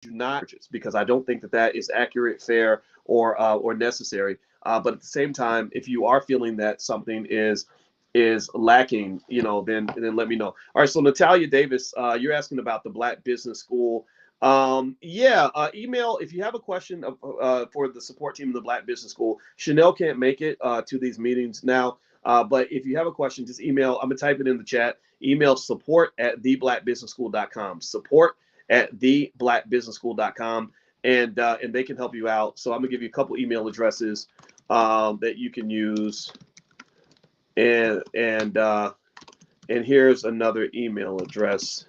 do not churches, because I don't think that that is accurate, fair, or necessary. But at the same time, if you are feeling that something is lacking, then let me know. All right, so Natalia Davis, you're asking about the Black Business School. Yeah, email if you have a question for the support team of the Black Business School. Chanel can't make it to these meetings now, but if you have a question, just email. I'm gonna type it in the chat. Email support@theblackbusinessschool.com. Support@theblackbusinessschool.com, and they can help you out. So I'm gonna give you a couple email addresses that you can use, and here's another email address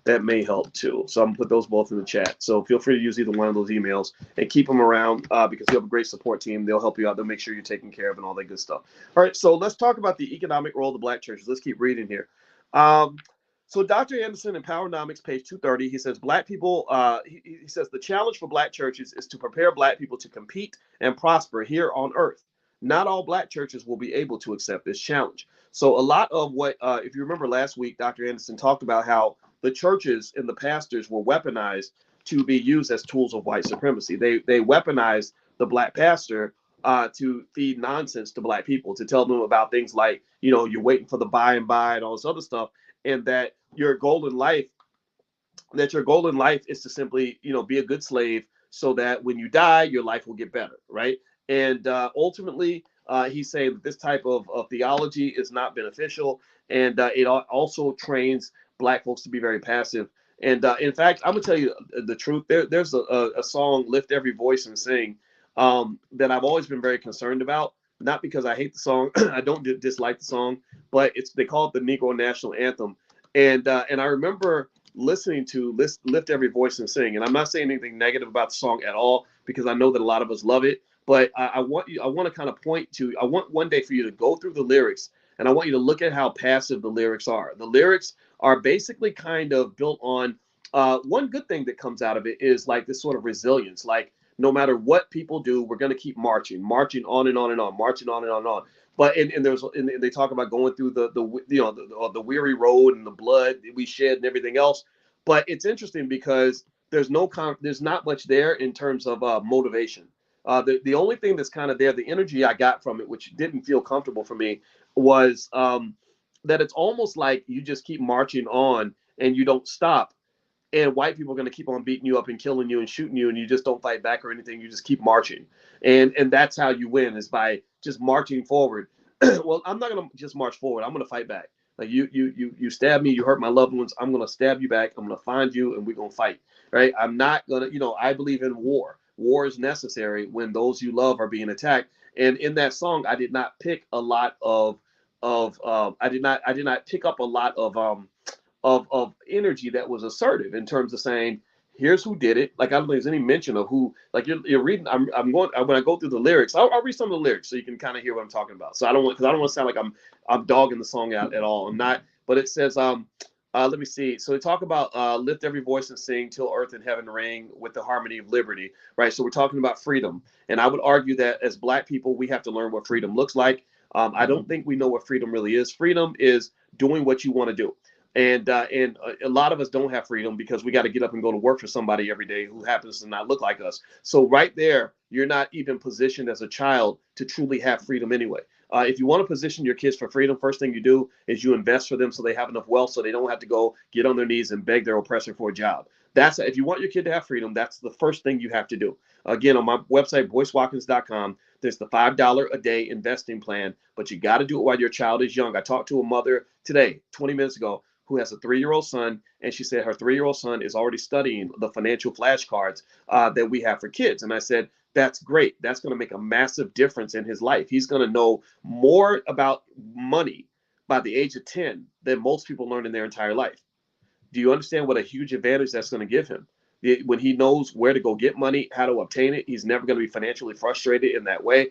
that may help too. So I'm gonna put those both in the chat. So feel free to use either one of those emails and keep them around because you have a great support team. They'll help you out. They'll make sure you're taken care of and all that good stuff. All right, so let's talk about the economic role of the Black churches. Let's keep reading here. So Dr. Anderson in Powernomics, page 230, he says Black people. He says the challenge for Black churches is to prepare Black people to compete and prosper here on Earth. Not all Black churches will be able to accept this challenge. So a lot of what, if you remember last week, Dr. Anderson talked about how the churches and the pastors were weaponized to be used as tools of white supremacy. They weaponized the Black pastor to feed nonsense to Black people, to tell them about things like, you're waiting for the by and by and all this other stuff, and that your goal in life is to simply, be a good slave so that when you die, your life will get better, right? And ultimately, he's saying that this type of theology is not beneficial, and it also trains Black folks to be very passive. And in fact, I'm gonna tell you the truth. There's a song, "Lift Every Voice and Sing," that I've always been very concerned about. Not because I hate the song, I don't dislike the song, but they call it the Negro National Anthem. And I remember listening to "Lift Every Voice and Sing," and I'm not saying anything negative about the song at all because I know that a lot of us love it. But I want to kind of point to. I want one day for you to go through the lyrics, and I want you to look at how passive the lyrics are. The lyrics are basically kind of built on one good thing that comes out of it is like this sort of resilience. Like no matter what people do, we're going to keep marching on and on and on, marching on and on and on. But and they talk about going through the weary road and the blood we shed and everything else. But it's interesting because there's not much there in terms of motivation. The only thing that's kind of there, the energy I got from it, which didn't feel comfortable for me, was that it's almost like you just keep marching on and you don't stop. And white people are going to keep on beating you up and killing you and shooting you, and you just don't fight back or anything. You just keep marching, and that's how you win, is by just marching forward. Well, I'm not going to just march forward. I'm going to fight back. Like you stab me, you hurt my loved ones. I'm going to stab you back. I'm going to find you, and we're going to fight. Right? I'm not going to. I believe in war. War is necessary when those you love are being attacked. And in that song, I did not pick a lot I did not pick up a lot of energy that was assertive in terms of saying, here's who did it. Like I don't think there's any mention of who. Like you're reading. I'm going when I go through the lyrics. I'll read some of the lyrics so you can kind of hear what I'm talking about. So I don't want to sound like I'm dogging the song out at all. I'm not. But it says let me see. So they talk about lift every voice and sing till earth and heaven ring with the harmony of liberty, right? So we're talking about freedom, and I would argue that as Black people, we have to learn what freedom looks like. I don't think we know what freedom really is. Freedom is doing what you want to do. And a lot of us don't have freedom because we got to get up and go to work for somebody every day who happens to not look like us. So right there, you're not even positioned as a child to truly have freedom anyway. If you want to position your kids for freedom, first thing you do is you invest for them so they have enough wealth so they don't have to go get on their knees and beg their oppressor for a job. If you want your kid to have freedom, that's the first thing you have to do. Again, on my website, boycewatkins.com, there's the $5 a day investing plan, but you got to do it while your child is young. I talked to a mother today, 20 minutes ago, who has a 3-year-old son, and she said her 3-year-old son is already studying the financial flashcards that we have for kids. And I said, that's great. That's going to make a massive difference in his life. He's going to know more about money by the age of 10 than most people learn in their entire life. Do you understand what a huge advantage that's going to give him? When he knows where to go get money, how to obtain it, he's never going to be financially frustrated in that way.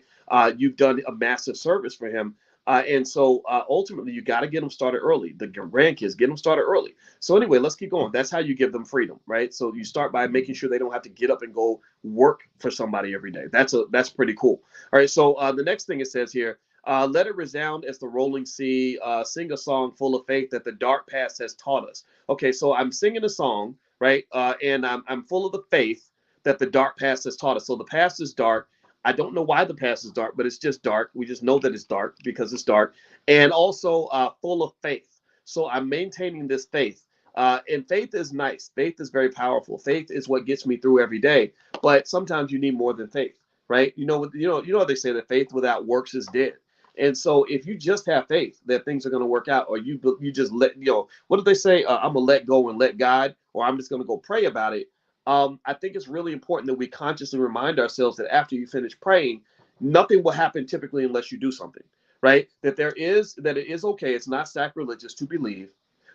You've done a massive service for him. And so ultimately, you got to get them started early. The grandkids, get them started early. So anyway, let's keep going. That's how you give them freedom, right? So you start by making sure they don't have to get up and go work for somebody every day. That's pretty cool. All right. So the next thing it says here, let it resound as the rolling sea, sing a song full of faith that the dark past has taught us. Okay, so I'm singing a song right? And I'm full of the faith that the dark past has taught us. So the past is dark. I don't know why the past is dark, but it's just dark. We just know that it's dark because it's dark, and also full of faith. So I'm maintaining this faith. And faith is nice. Faith is very powerful. Faith is what gets me through every day. But sometimes you need more than faith, right? You know what they say, that faith without works is dead. And so if you just have faith that things are going to work out, or you just let, what do they say? I'm gonna let go and let God, or I'm just going to go pray about it. I think it's really important that we consciously remind ourselves that after you finish praying, nothing will happen typically unless you do something, right? That it is okay. It's not sacrilegious to believe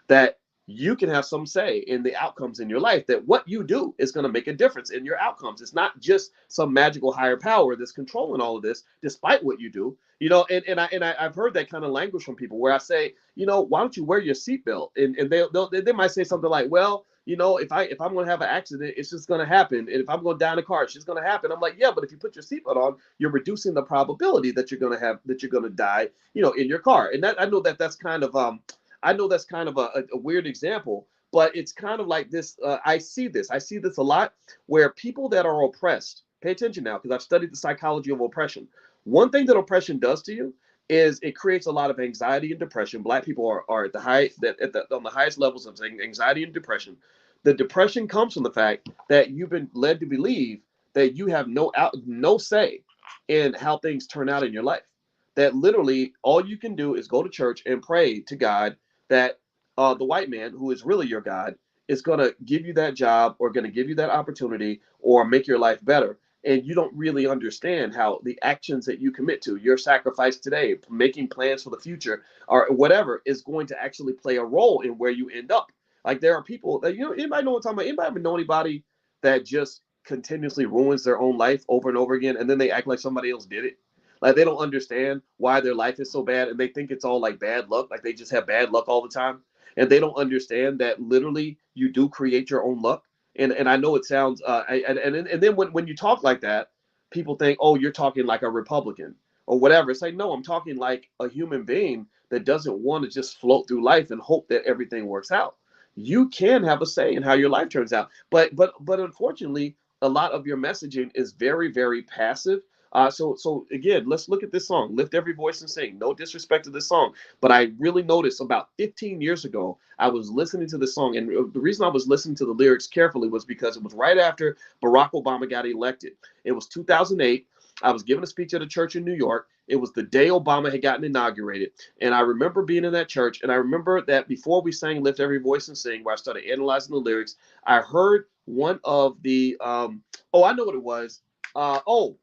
that you can have some say in the outcomes in your life, that what you do is going to make a difference in your outcomes. It's not just some magical higher power that's controlling all of this, despite what you do. I've heard that kind of language from people where I say, why don't you wear your seatbelt? And they might say something like, well, if I'm going to have an accident, it's just going to happen. And if I'm going down a car, it's just going to happen. I'm like, yeah, but if you put your seatbelt on, you're reducing the probability that you're going to die, in your car. And that, I know that's kind of a weird example, but it's kind of like this. I see this a lot, where people that are oppressed, pay attention now, because I've studied the psychology of oppression. One thing that oppression does to you is it creates a lot of anxiety and depression. Black people are at the on the highest levels of anxiety and depression. The depression comes from the fact that you've been led to believe that you have no say in how things turn out in your life. That literally all you can do is go to church and pray to God that the white man, who is really your God, is going to give you that job, or going to give you that opportunity, or make your life better. And you don't really understand how the actions that you commit to, your sacrifice today, making plans for the future, or whatever, is going to actually play a role in where you end up. Like, there are people that, anybody know what I'm talking about? Anybody ever know anybody that just continuously ruins their own life over and over again, and then they act like somebody else did it? Like, they don't understand why their life is so bad, and they think it's all like bad luck, like they just have bad luck all the time. And they don't understand that literally you do create your own luck. And I know it sounds and then when you talk like that, people think, oh, you're talking like a Republican or whatever. It's like, no, I'm talking like a human being that doesn't want to just float through life and hope that everything works out. You can have a say in how your life turns out, but unfortunately, a lot of your messaging is very, very passive. So again, let's look at this song, Lift Every Voice and Sing. No disrespect to this song, but I really noticed about 15 years ago, I was listening to this song, and the reason I was listening to the lyrics carefully was because it was right after Barack Obama got elected. It was 2008. I was giving a speech at a church in New York. It was the day Obama had gotten inaugurated. And I remember being in that church, and I remember that before we sang Lift Every Voice and Sing, where I started analyzing the lyrics, I heard one of the, I know what it was.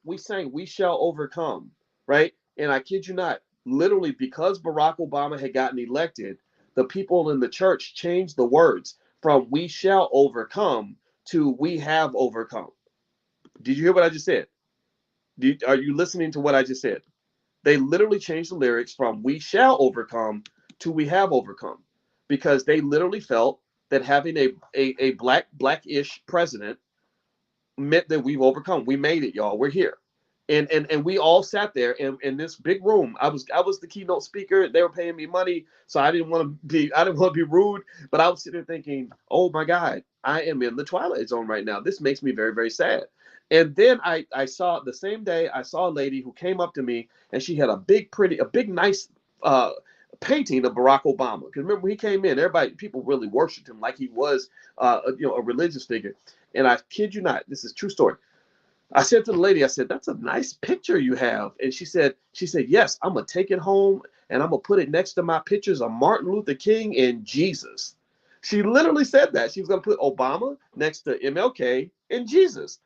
We sang We Shall Overcome, right? And I kid you not, literally, because Barack Obama had gotten elected, the people in the church changed the words from We Shall Overcome to We Have Overcome. Did you hear what I just said? Are you listening to what I just said? They literally changed the lyrics from We Shall Overcome to We Have Overcome, because they literally felt that having a blackish president meant that we've overcome. We made it, y'all. We're here. And we all sat there in this big room. I was the keynote speaker. They were paying me money, so I didn't want to be rude, but I was sitting there thinking, oh my God, I am in the twilight zone right now. This makes me very, very sad. And then I saw, the same day, I saw a lady who came up to me, and she had a big nice painting of Barack Obama. Because remember, when he came in, people really worshipped him like he was a religious figure. And I kid you not, this is a true story. I said to the lady, I said, that's a nice picture you have. And she said, yes, I'm going to take it home and I'm going to put it next to my pictures of Martin Luther King and Jesus. She literally said that. She was going to put Obama next to MLK and Jesus.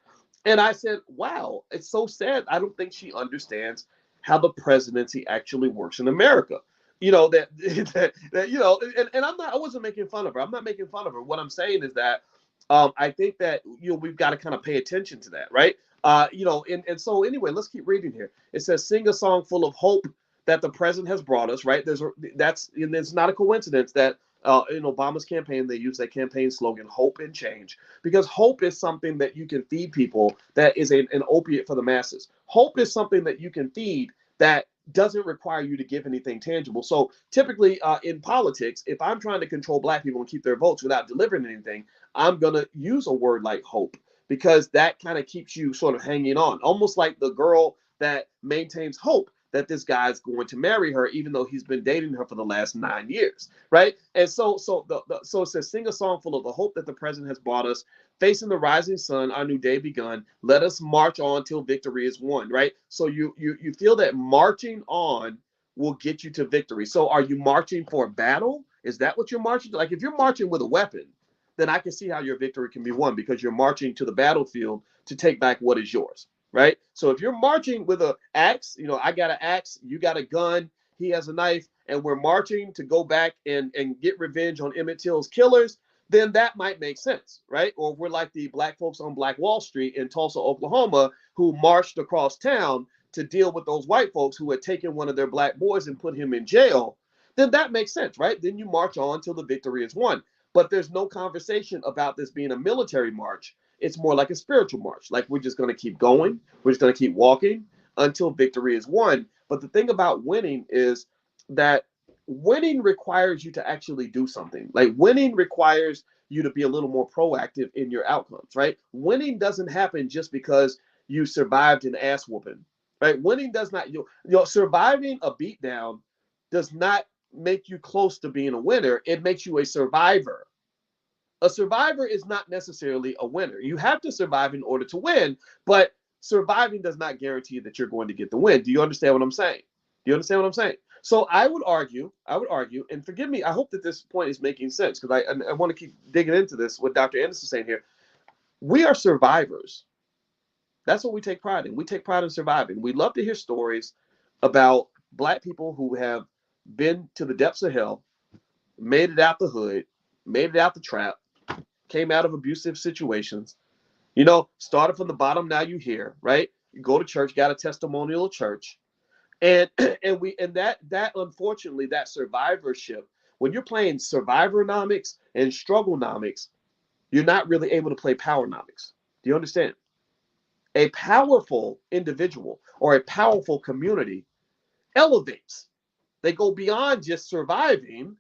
And I said, wow, it's so sad. I don't think she understands how the presidency actually works in America. I wasn't making fun of her. I'm not making fun of her. What I'm saying is that I think that we've got to kind of pay attention to that, right? And so anyway, let's keep reading here. It says, "Sing a song full of hope that the president has brought us." Right? It's not a coincidence that in Obama's campaign they use that campaign slogan, "Hope and Change," because hope is something that you can feed people. That is an opiate for the masses. Hope is something that you can feed that doesn't require you to give anything tangible. So typically in politics, if I'm trying to control black people and keep their votes without delivering anything, I'm going to use a word like hope, because that kind of keeps you sort of hanging on, almost like the girl that maintains hope that this guy's going to marry her, even though he's been dating her for the last 9 years, right? And so it says, sing a song full of the hope that the present has brought us. Facing the rising sun, our new day begun. Let us march on till victory is won, right? So you feel that marching on will get you to victory. So are you marching for a battle? Is that what you're marching to? Like, if you're marching with a weapon, then I can see how your victory can be won, because you're marching to the battlefield to take back what is yours, right? So if you're marching with an axe, I got an axe, you got a gun, he has a knife, and we're marching to go back and get revenge on Emmett Till's killers, then that might make sense, right? Or we're like the black folks on Black Wall Street in Tulsa, Oklahoma, who marched across town to deal with those white folks who had taken one of their black boys and put him in jail, then that makes sense, right? Then you march on till the victory is won. But there's no conversation about this being a military march. It's more like a spiritual march. Like, we're just going to keep going. We're just going to keep walking until victory is won. But the thing about winning is that winning requires you to actually do something. Like, winning requires you to be a little more proactive in your outcomes, right? Winning doesn't happen just because you survived an ass whooping, right? Winning does not, surviving a beatdown does not make you close to being a winner. It makes you a survivor. A survivor is not necessarily a winner. You have to survive in order to win, but surviving does not guarantee that you're going to get the win. Do you understand what I'm saying? Do you understand what I'm saying? So I would argue, and forgive me, I hope that this point is making sense, because I want to keep digging into this, what Dr. Anderson is saying here. We are survivors. That's what we take pride in. We take pride in surviving. We love to hear stories about Black people who have been to the depths of hell, made it out the hood, made it out the trap, came out of abusive situations, started from the bottom, now you here, right? You go to church, got a testimonial church. And that unfortunately, that survivorship, when you're playing survivornomics and strugglenomics, you're not really able to play powernomics. Do you understand? A powerful individual or a powerful community elevates. They go beyond just surviving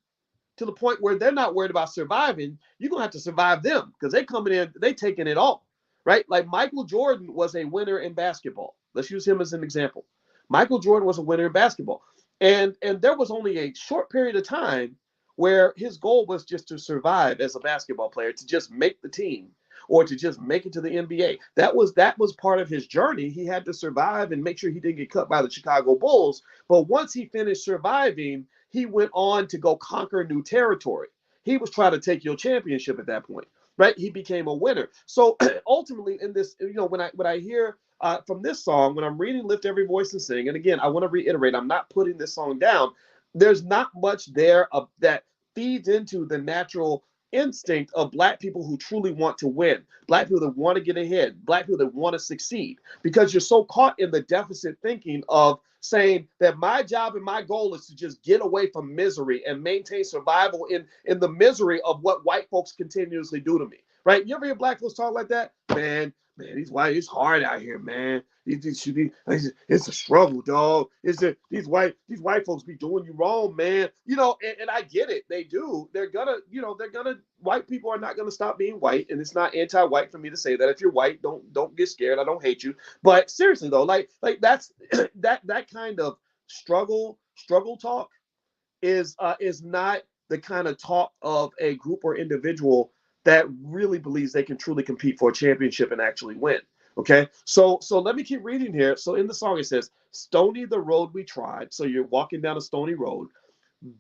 to the point where they're not worried about surviving. You're going to have to survive them, because they coming in, they taking it all, right? Like, Michael Jordan was a winner in basketball. Let's use him as an example. Michael Jordan was a winner in basketball. And there was only a short period of time where his goal was just to survive as a basketball player, to just make the team, or to just make it to the NBA. That was part of his journey. He had to survive and make sure he didn't get cut by the Chicago Bulls. But once he finished surviving, he went on to go conquer new territory. He was trying to take your championship at that point, right? He became a winner. So ultimately, in this, when I hear from this song, when I'm reading "Lift Every Voice and Sing," and again, I want to reiterate, I'm not putting this song down. There's not much there that feeds into the natural instinct of Black people who truly want to win, Black people that want to get ahead, Black people that want to succeed, because you're so caught in the deficit thinking of saying that my job and my goal is to just get away from misery and maintain survival in the misery of what white folks continuously do to me, right? You ever hear Black folks talk like that? Man, these white, it's hard out here, man. It's a struggle, dog. These white folks be doing you wrong, man. And I get it. They do. White people are not gonna stop being white, and it's not anti-white for me to say that. If you're white, don't get scared. I don't hate you. But seriously though, like that's that kind of struggle talk is not the kind of talk of a group or individual that really believes they can truly compete for a championship and actually win. Okay, so let me keep reading here. So in the song it says, "Stony the road we tried." So you're walking down a stony road.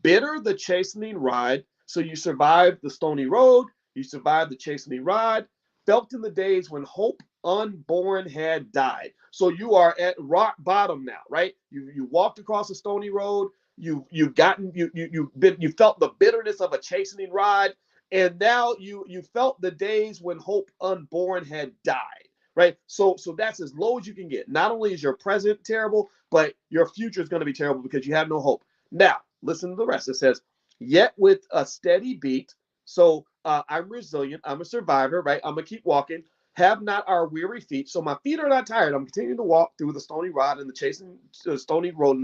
"Bitter the chastening ride." So you survived the stony road. You survived the chastening ride. "Felt in the days when hope unborn had died." So you are at rock bottom now, right? You walked across a stony road. You felt the bitterness of a chastening ride. And now you felt the days when hope unborn had died, right? So that's as low as you can get. Not only is your present terrible, but your future is going to be terrible because you have no hope. Now, listen to the rest. It says, "Yet with a steady beat." So I'm resilient. I'm a survivor, right? I'm going to keep walking. "Have not our weary feet." So my feet are not tired. I'm continuing to walk through the stony road and the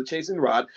chasing rod.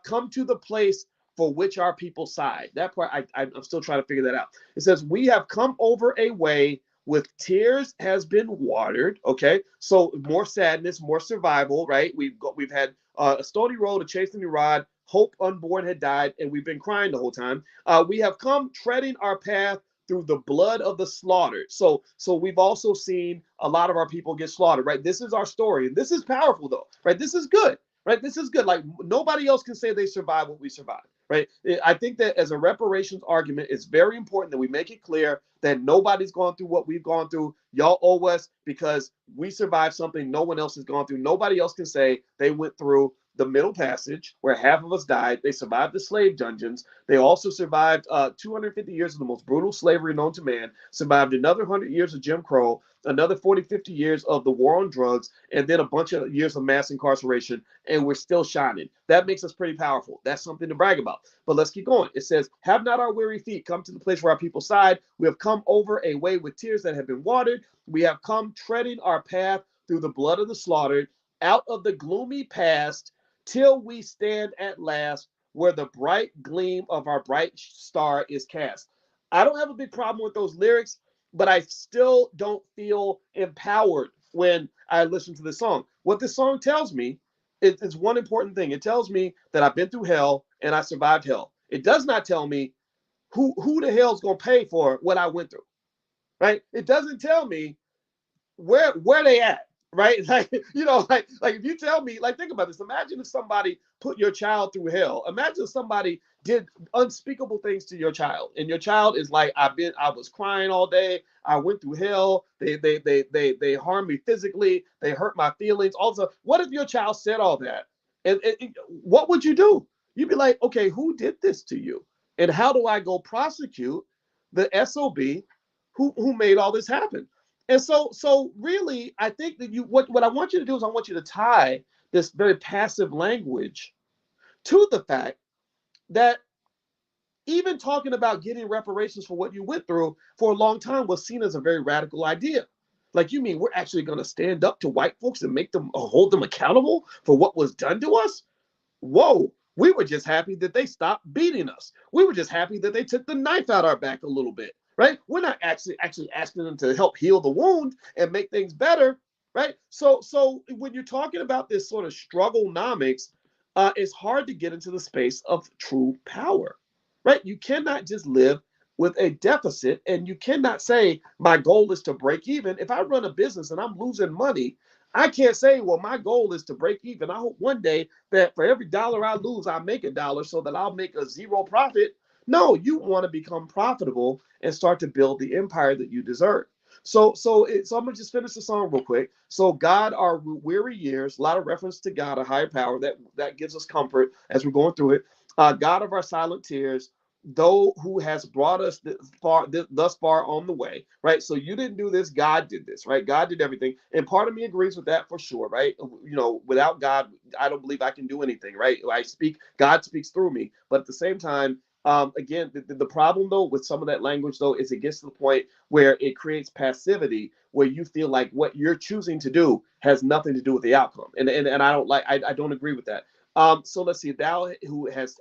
"Come to the place for which our people sighed. That part, I'm still trying to figure that out. It says, we have come over a way with tears has been watered. Okay, so more sadness, more survival, right? We've had a stony road, a chastening rod. Hope unborn had died, and we've been crying the whole time. We have come treading our path through the blood of the slaughtered. So we've also seen a lot of our people get slaughtered, right? This is our story, and this is powerful, though, right? This is good, right? This is good. Like, nobody else can say they survived what we survived, right? I think that as a reparations argument, it's very important that we make it clear that nobody's gone through what we've gone through. Y'all owe us because we survived something no one else has gone through. Nobody else can say they went through the Middle Passage, where half of us died. They survived the slave dungeons. They also survived 250 years of the most brutal slavery known to man, survived another 100 years of Jim Crow, another 40, 50 years of the war on drugs, and then a bunch of years of mass incarceration, and we're still shining. That makes us pretty powerful. That's something to brag about. But let's keep going. It says, have not our weary feet come to the place where our people sighed. We have come over a way with tears that have been watered. We have come treading our path through the blood of the slaughtered, out of the gloomy past, till we stand at last where the bright gleam of our bright star is cast. I don't have a big problem with those lyrics, but I still don't feel empowered when I listen to this song. What this song tells me is one important thing. It tells me that I've been through hell and I survived hell. It does not tell me who the hell's going to pay for what I went through, right? It doesn't tell me where they at, right? Like, like if you tell me, like, think about this. Imagine if somebody put your child through hell. Imagine if somebody did unspeakable things to your child, and your child is like, I was crying all day. I went through hell. They harmed me physically. They hurt my feelings. Also, what if your child said all that? And what would you do? You'd be like, okay, who did this to you? And how do I go prosecute the SOB who made all this happen? And so really, I think that what I want you to do is I want you to tie this very passive language to the fact that even talking about getting reparations for what you went through for a long time was seen as a very radical idea. Like, you mean we're actually going to stand up to white folks and make them hold them accountable for what was done to us? Whoa, we were just happy that they stopped beating us. We were just happy that they took the knife out our back a little bit, right? We're not actually asking them to help heal the wound and make things better, right? So when you're talking about this sort of struggle-nomics, it's hard to get into the space of true power, right? You cannot just live with a deficit, and you cannot say my goal is to break even. If I run a business and I'm losing money, I can't say, well, my goal is to break even. I hope one day that for every dollar I lose, I make $1 so that I'll make a zero profit. No, you want to become profitable and start to build the empire that you deserve. So I'm gonna just finish the song real quick. So God, our weary years, a lot of reference to God, a higher power that gives us comfort as we're going through it. God of our silent tears, though who has brought us thus far on the way, right? So you didn't do this, God did this, right? God did everything, and part of me agrees with that for sure, right? Without God, I don't believe I can do anything, right? God speaks through me, but at the same time, again, the problem though with some of that language though is it gets to the point where it creates passivity, where you feel like what you're choosing to do has nothing to do with the outcome, and I don't agree with that. So let's see. Thou who has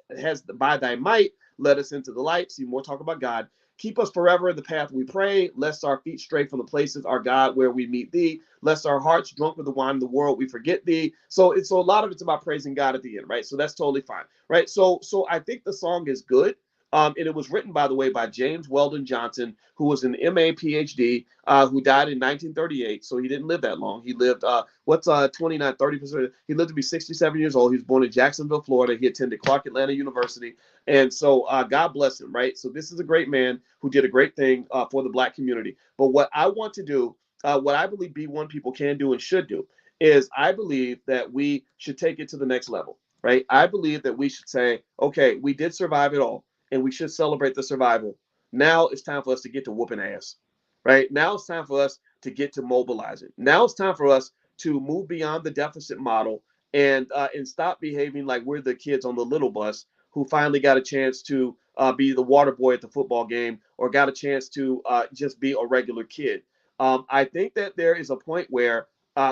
by thy might led us into the light. See more talk about God. Keep us forever in the path we pray, lest our feet stray from the places, our God, where we meet thee, lest our hearts drunk with the wine of the world, we forget thee. So a lot of it's about praising God at the end, right? So that's totally fine, right? So I think the song is good. And it was written, by the way, by James Weldon Johnson, who was an MA PhD, who died in 1938. So he didn't live that long. He lived, 29, 30%. He lived to be 67 years old. He was born in Jacksonville, Florida. He attended Clark Atlanta University. And so God bless him, right? So this is a great man who did a great thing for the Black community. But what I want to do, what I believe B1 people can do and should do, is I believe that we should take it to the next level, right? I believe that we should say, okay, we did survive it all, and we should celebrate the survival. Now it's time for us to get to whooping ass, right? Now it's time for us to get to mobilizing. Now it's time for us to move beyond the deficit model and stop behaving like we're the kids on the little bus who finally got a chance to be the water boy at the football game, or got a chance to just be a regular kid. I think that there is a point where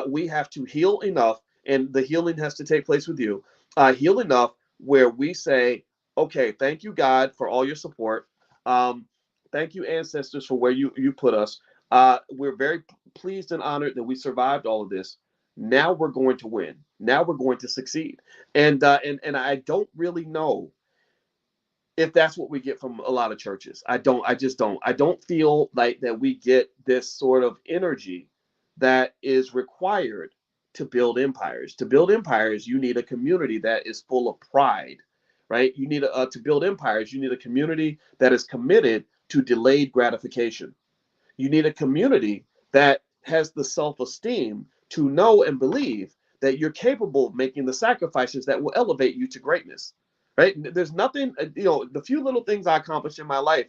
we have to heal enough, and the healing has to take place with you, heal enough where we say, Okay, thank you, God, for all your support. Um, Thank you, ancestors, for where you put us. We're very pleased and honored that we survived all of this. Now we're going to win. Now we're going to succeed. And I don't really know if that's what we get from a lot of churches. I don't. I just don't. I don't feel like that we get this sort of energy that is required to build empires. To build empires, you need a community that is full of pride, right? You need to build empires. You need a community that is committed to delayed gratification. You need a community that has the self-esteem to know and believe that you're capable of making the sacrifices that will elevate you to greatness. Right? There's nothing, the few little things I accomplished in my life,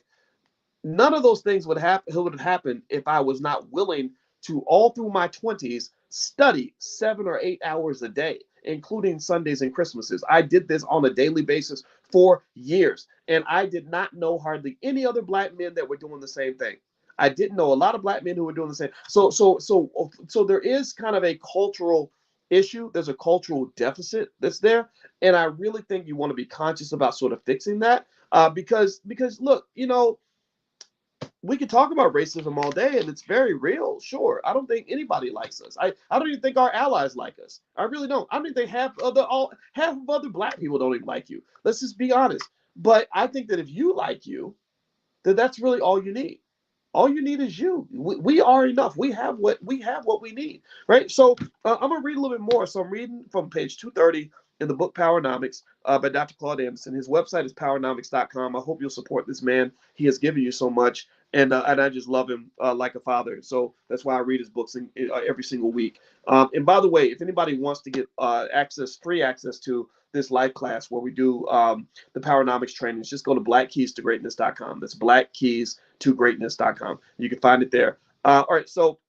none of those things would have happened if I was not willing to, all through my 20s, study 7 or 8 hours a day, including Sundays and Christmases. I did this on a daily basis for years, and I did not know hardly any other black men that were doing the same thing. I didn't know a lot of black men who were doing the same. So there is kind of a cultural issue. There's a cultural deficit that's there, and I really think you want to be conscious about sort of fixing that. Because look, we can talk about racism all day and it's very real. Sure. I don't think anybody likes us. I don't even think our allies like us. I really don't. I don't think half of other black people don't even like you. Let's just be honest. But I think that if you like you, then that's really all you need. All you need is you. We are enough. We have what we need, right? So I'm gonna read a little bit more. So I'm reading from page 230 in the book Powernomics by Dr. Claud Anderson. His website is powernomics.com. I hope you'll support this man. He has given you so much, and I just love him like a father. So that's why I read his books every single week. And by the way, if anybody wants to get free access to this live class where we do the Powernomics trainings, just go to blackkeystogreatness.com. That's blackkeystogreatness.com. You can find it there. All right, so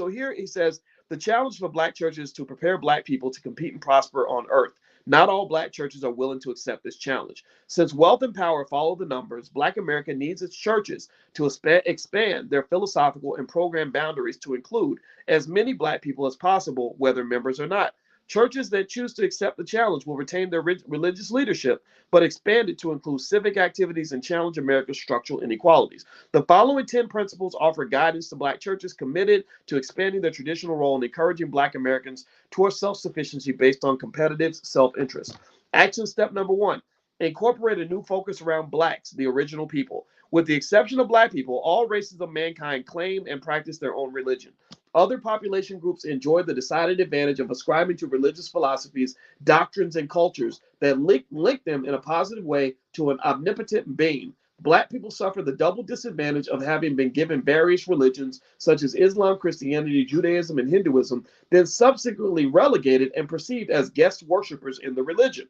here he says the challenge for black churches is to prepare black people to compete and prosper on earth. Not all black churches are willing to accept this challenge. Since wealth and power follow the numbers, Black America needs its churches to expand their philosophical and program boundaries to include as many black people as possible, whether members or not. Churches that choose to accept the challenge will retain their religious leadership, but expand it to include civic activities and challenge America's structural inequalities. The following 10 principles offer guidance to black churches committed to expanding their traditional role and encouraging black Americans towards self-sufficiency based on competitive self-interest. Action step number 1, incorporate a new focus around blacks, the original people. With the exception of black people, all races of mankind claim and practice their own religion. Other population groups enjoy the decided advantage of ascribing to religious philosophies, doctrines, and cultures that link them in a positive way to an omnipotent being. Black people suffer the double disadvantage of having been given various religions, such as Islam, Christianity, Judaism, and Hinduism, then subsequently relegated and perceived as guest worshippers in the religion.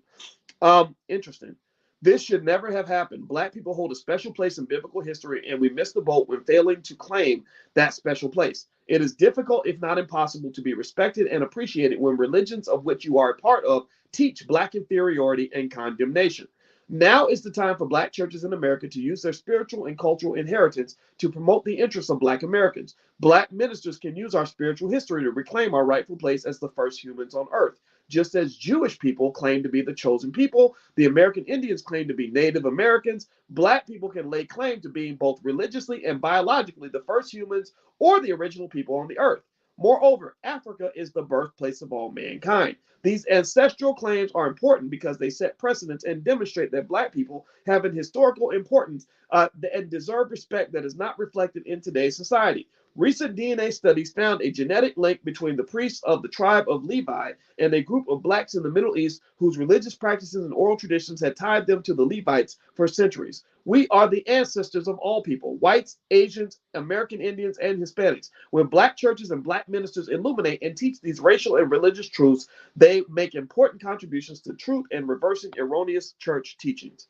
Interesting. This should never have happened. Black people hold a special place in biblical history, and we missed the boat when failing to claim that special place. It is difficult, if not impossible, to be respected and appreciated when religions of which you are a part of teach black inferiority and condemnation. Now is the time for black churches in America to use their spiritual and cultural inheritance to promote the interests of black Americans. Black ministers can use our spiritual history to reclaim our rightful place as the first humans on earth. Just as Jewish people claim to be the chosen people, the American Indians claim to be Native Americans, black people can lay claim to being both religiously and biologically the first humans or the original people on the earth. Moreover, Africa is the birthplace of all mankind. These ancestral claims are important because they set precedents and demonstrate that black people have an historical importance and deserve respect that is not reflected in today's society. Recent DNA studies found a genetic link between the priests of the tribe of Levi and a group of blacks in the Middle East whose religious practices and oral traditions had tied them to the Levites for centuries. We are the ancestors of all people, whites, Asians, American Indians, and Hispanics. When black churches and black ministers illuminate and teach these racial and religious truths, they make important contributions to truth and reversing erroneous church teachings.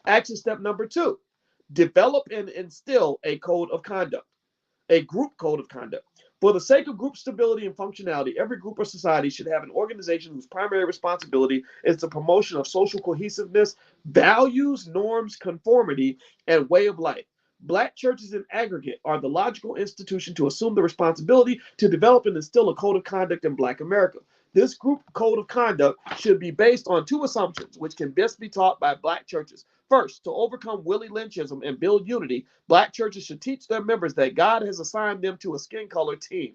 Action step number 2, develop and instill a code of conduct. A group code of conduct. For the sake of group stability and functionality, every group or society should have an organization whose primary responsibility is the promotion of social cohesiveness, values, norms, conformity, and way of life. Black churches in aggregate are the logical institution to assume the responsibility to develop and instill a code of conduct in Black America. This group code of conduct should be based on two assumptions, which can best be taught by Black churches. First, to overcome Willie Lynchism and build unity, Black churches should teach their members that God has assigned them to a skin color team.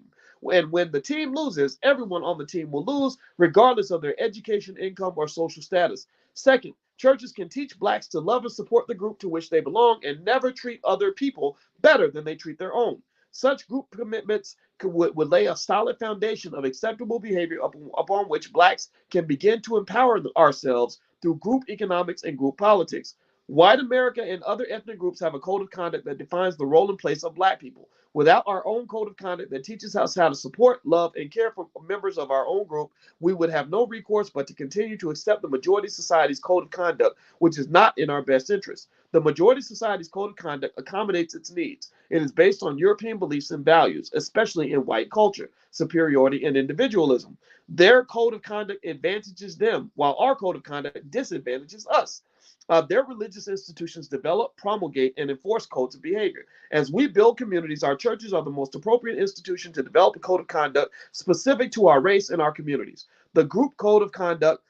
And when the team loses, everyone on the team will lose, regardless of their education, income, or social status. Second, churches can teach Blacks to love and support the group to which they belong and never treat other people better than they treat their own. Such group commitments would lay a solid foundation of acceptable behavior upon which Blacks can begin to empower ourselves through group economics and group politics. White America and other ethnic groups have a code of conduct that defines the role and place of Black people. Without our own code of conduct that teaches us how to support, love, and care for members of our own group, we would have no recourse but to continue to accept the majority society's code of conduct, which is not in our best interest. The majority society's code of conduct accommodates its needs. It is based on European beliefs and values, especially in white culture, superiority, and individualism. Their code of conduct advantages them, while our code of conduct disadvantages us. Their religious institutions develop, promulgate, and enforce codes of behavior. As we build communities, our churches are the most appropriate institution to develop a code of conduct specific to our race and our communities. The group code of conduct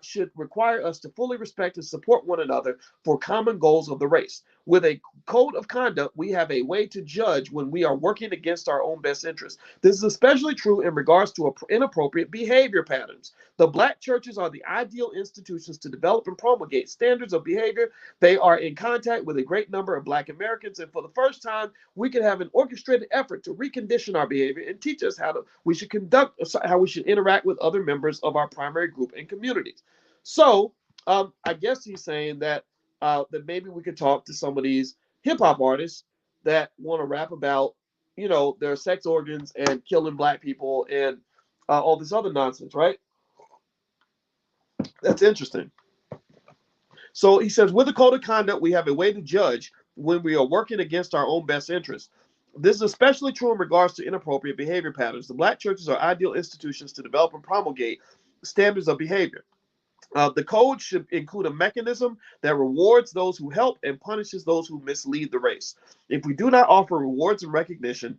should require us to fully respect and support one another for common goals of the race. With a code of conduct, we have a way to judge when we are working against our own best interests. This is especially true in regards to inappropriate behavior patterns. The Black churches are the ideal institutions to develop and promulgate standards of behavior. They are in contact with a great number of Black Americans, and for the first time, we can have an orchestrated effort to recondition our behavior and teach us how we should interact with other members of our primary group and communities. So, I guess he's saying that maybe we could talk to some of these hip hop artists that want to rap about, their sex organs and killing Black people and all this other nonsense, right? That's interesting. So he says, with a code of conduct, we have a way to judge when we are working against our own best interests. This is especially true in regards to inappropriate behavior patterns. The Black churches are ideal institutions to develop and promulgate standards of behavior. The code should include a mechanism that rewards those who help and punishes those who mislead the race. If we do not offer rewards and recognition,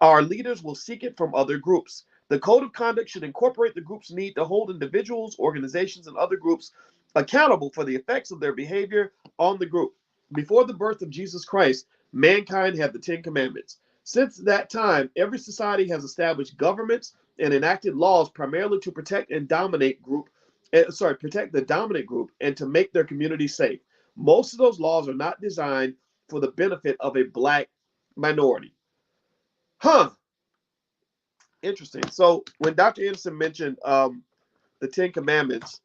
our leaders will seek it from other groups. The code of conduct should incorporate the group's need to hold individuals, organizations, and other groups accountable for the effects of their behavior on the group. Before the birth of Jesus Christ, mankind had the Ten Commandments. Since that time, every society has established governments and enacted laws primarily to protect the dominant group and to make their community safe. Most of those laws are not designed for the benefit of a Black minority. Interesting. So when Dr. Anderson mentioned the Ten Commandments,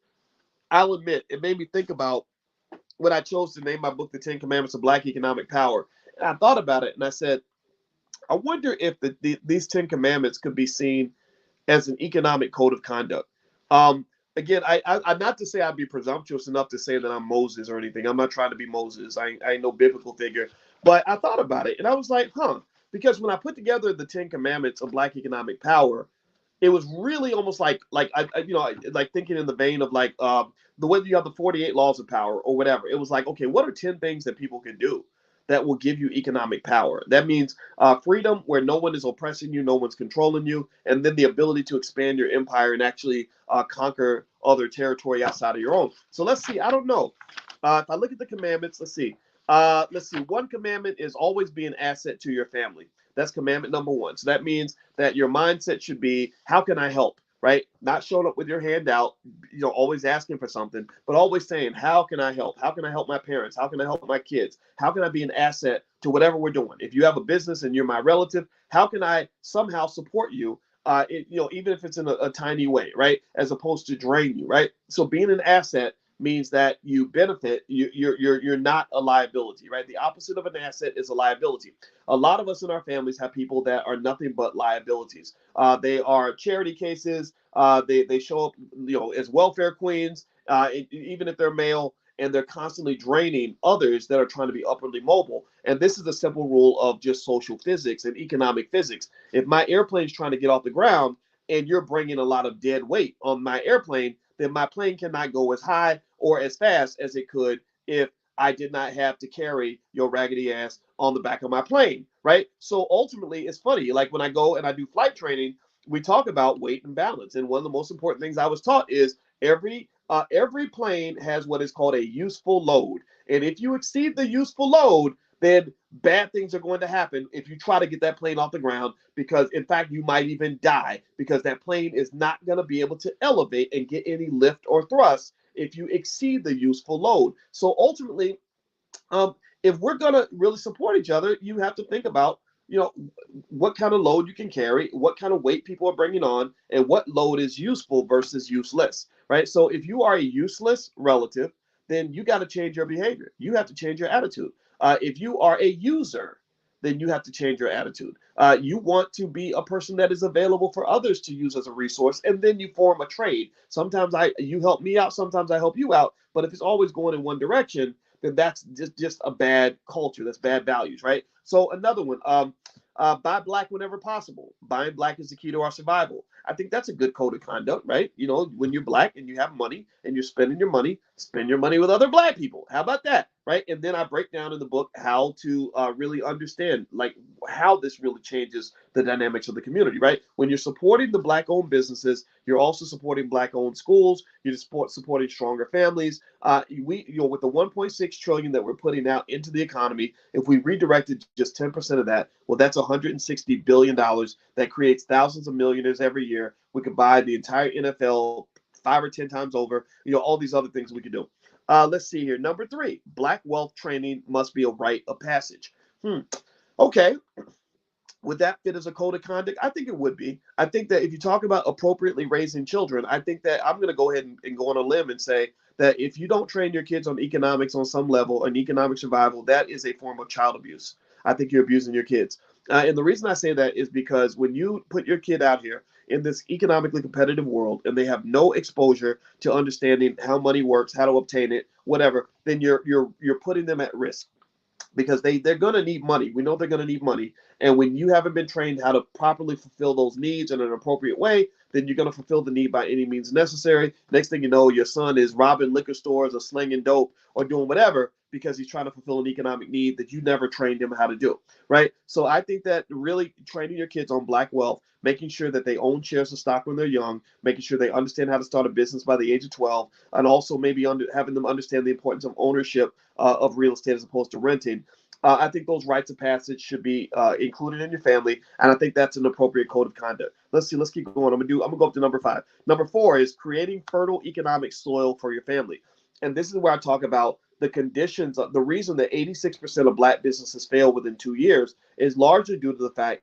I'll admit it made me think about when I chose to name my book The 10 Commandments of Black Economic Power. And I thought about it and I said, I wonder if these 10 commandments could be seen as an economic code of conduct. Again, I'm not to say I'd be presumptuous enough to say that I'm Moses or anything. I'm not trying to be Moses. I ain't no biblical figure. But I thought about it and I was like, because when I put together the 10 commandments of Black economic power, it was really almost like thinking in the vein of the way you have the 48 laws of power or whatever. It was like, okay, what are 10 things that people can do that will give you economic power? That means freedom, where no one is oppressing you, no one's controlling you, and then the ability to expand your empire and actually conquer other territory outside of your own. So let's see. I don't know. If I look at the commandments, let's see. One commandment is always be an asset to your family. That's commandment number one. So that means that your mindset should be, how can I help? Right? Not showing up with your hand out, always asking for something, but always saying, how can I help? How can I help my parents? How can I help my kids? How can I be an asset to whatever we're doing? If you have a business and you're my relative, how can I somehow support you? Even if it's in a tiny way, right? As opposed to drain you, right? So being an asset means that you benefit. You're not a liability, right? The opposite of an asset is a liability. A lot of us in our families have people that are nothing but liabilities. They are charity cases. They show up, as welfare queens, even if they're male, and they're constantly draining others that are trying to be upwardly mobile. And this is the simple rule of just social physics and economic physics. If my airplane's trying to get off the ground and you're bringing a lot of dead weight on my airplane, then my plane cannot go as high or as fast as it could if I did not have to carry your raggedy ass on the back of my plane, right? So ultimately, it's funny. Like when I go and I do flight training, we talk about weight and balance. And one of the most important things I was taught is every plane has what is called a useful load. And if you exceed the useful load, then bad things are going to happen if you try to get that plane off the ground, because in fact you might even die, because that plane is not going to be able to elevate and get any lift or thrust if you exceed the useful load. So ultimately, um, if we're going to really support each other, you have to think about, you know, what kind of load you can carry, what kind of weight people are bringing on, and what load is useful versus useless, right? So if you are a useless relative, then you got to change your behavior. You have to change your attitude. If you are a user, then you have to change your attitude. You want to be a person that is available for others to use as a resource, and then you form a trade. Sometimes you help me out, sometimes I help you out. But if it's always going in one direction, then that's just a bad culture. That's bad values, right? So another one, buy black whenever possible. Buying black is the key to our survival. I think that's a good code of conduct, right? You know, when you're black and you have money and you're spending your money, spend your money with other black people. How about that, right? And then I break down in the book how to really understand, like, how this really changes the dynamics of the community, right? When you're supporting the black-owned businesses, you're also supporting black-owned schools. You're supporting stronger families. With the 1.6 trillion that we're putting out into the economy, if we redirected just 10% of that, well, that's 160 billion dollars. That creates thousands of millionaires every year. We could buy the entire NFL 5 or 10 times over. All these other things we could do. Let's see here. Number 3, black wealth training must be a rite of passage. Okay, would that fit as a code of conduct? I think it would be. I think that if you talk about appropriately raising children, I think that I'm going to go ahead and go on a limb and say that if you don't train your kids on economics on some level, on economic survival, that is a form of child abuse. I think you're abusing your kids. And the reason I say that is because when you put your kid out here in this economically competitive world and they have no exposure to understanding how money works, how to obtain it, whatever, then you're putting them at risk, because they're going to need money. We know they're going to need money. And when you haven't been trained how to properly fulfill those needs in an appropriate way, then you're going to fulfill the need by any means necessary. Next thing you know, your son is robbing liquor stores or slinging dope or doing whatever because he's trying to fulfill an economic need that you never trained him how to do, right? So I think that really training your kids on black wealth, making sure that they own shares of stock when they're young, making sure they understand how to start a business by the age of 12, and also maybe having them understand the importance of ownership of real estate as opposed to renting. I think those rites of passage should be included in your family, and I think that's an appropriate code of conduct. Let's see. Let's keep going. I'm gonna go up to number 5. Number 4 is creating fertile economic soil for your family, and this is where I talk about the conditions. The reason that 86% of black businesses fail within 2 years is largely due to the fact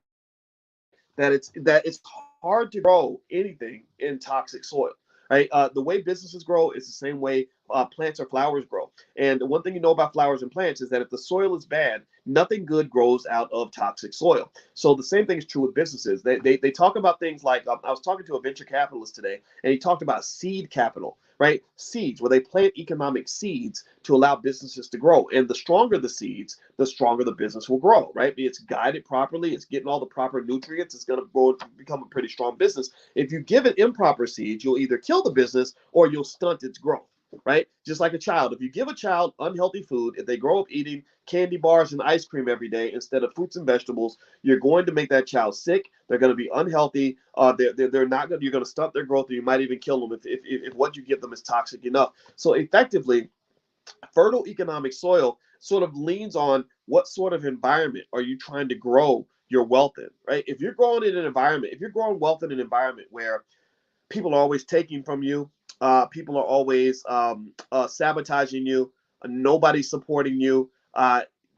that it's hard to grow anything in toxic soil. Right, the way businesses grow is the same way plants or flowers grow. And the one thing you know about flowers and plants is that if the soil is bad, nothing good grows out of toxic soil. So the same thing is true with businesses. They talk about things like, I was talking to a venture capitalist today, and he talked about seed capital, right? Seeds, where they plant economic seeds to allow businesses to grow. And the stronger the seeds, the stronger the business will grow, right? It's guided properly, it's getting all the proper nutrients, it's going to grow to become a pretty strong business. If you give it improper seeds, you'll either kill the business or you'll stunt its growth, right? Just like a child. If you give a child unhealthy food, if they grow up eating candy bars and ice cream every day instead of fruits and vegetables, you're going to make that child sick. They're going to be unhealthy. They're not going. You're going to stunt their growth, or you might even kill them if what you give them is toxic enough. So effectively, fertile economic soil sort of leans on what sort of environment are you trying to grow your wealth in, right? If you're growing in an environment, if you're growing wealth in an environment where people are always taking from you, people are always sabotaging you, nobody's supporting you,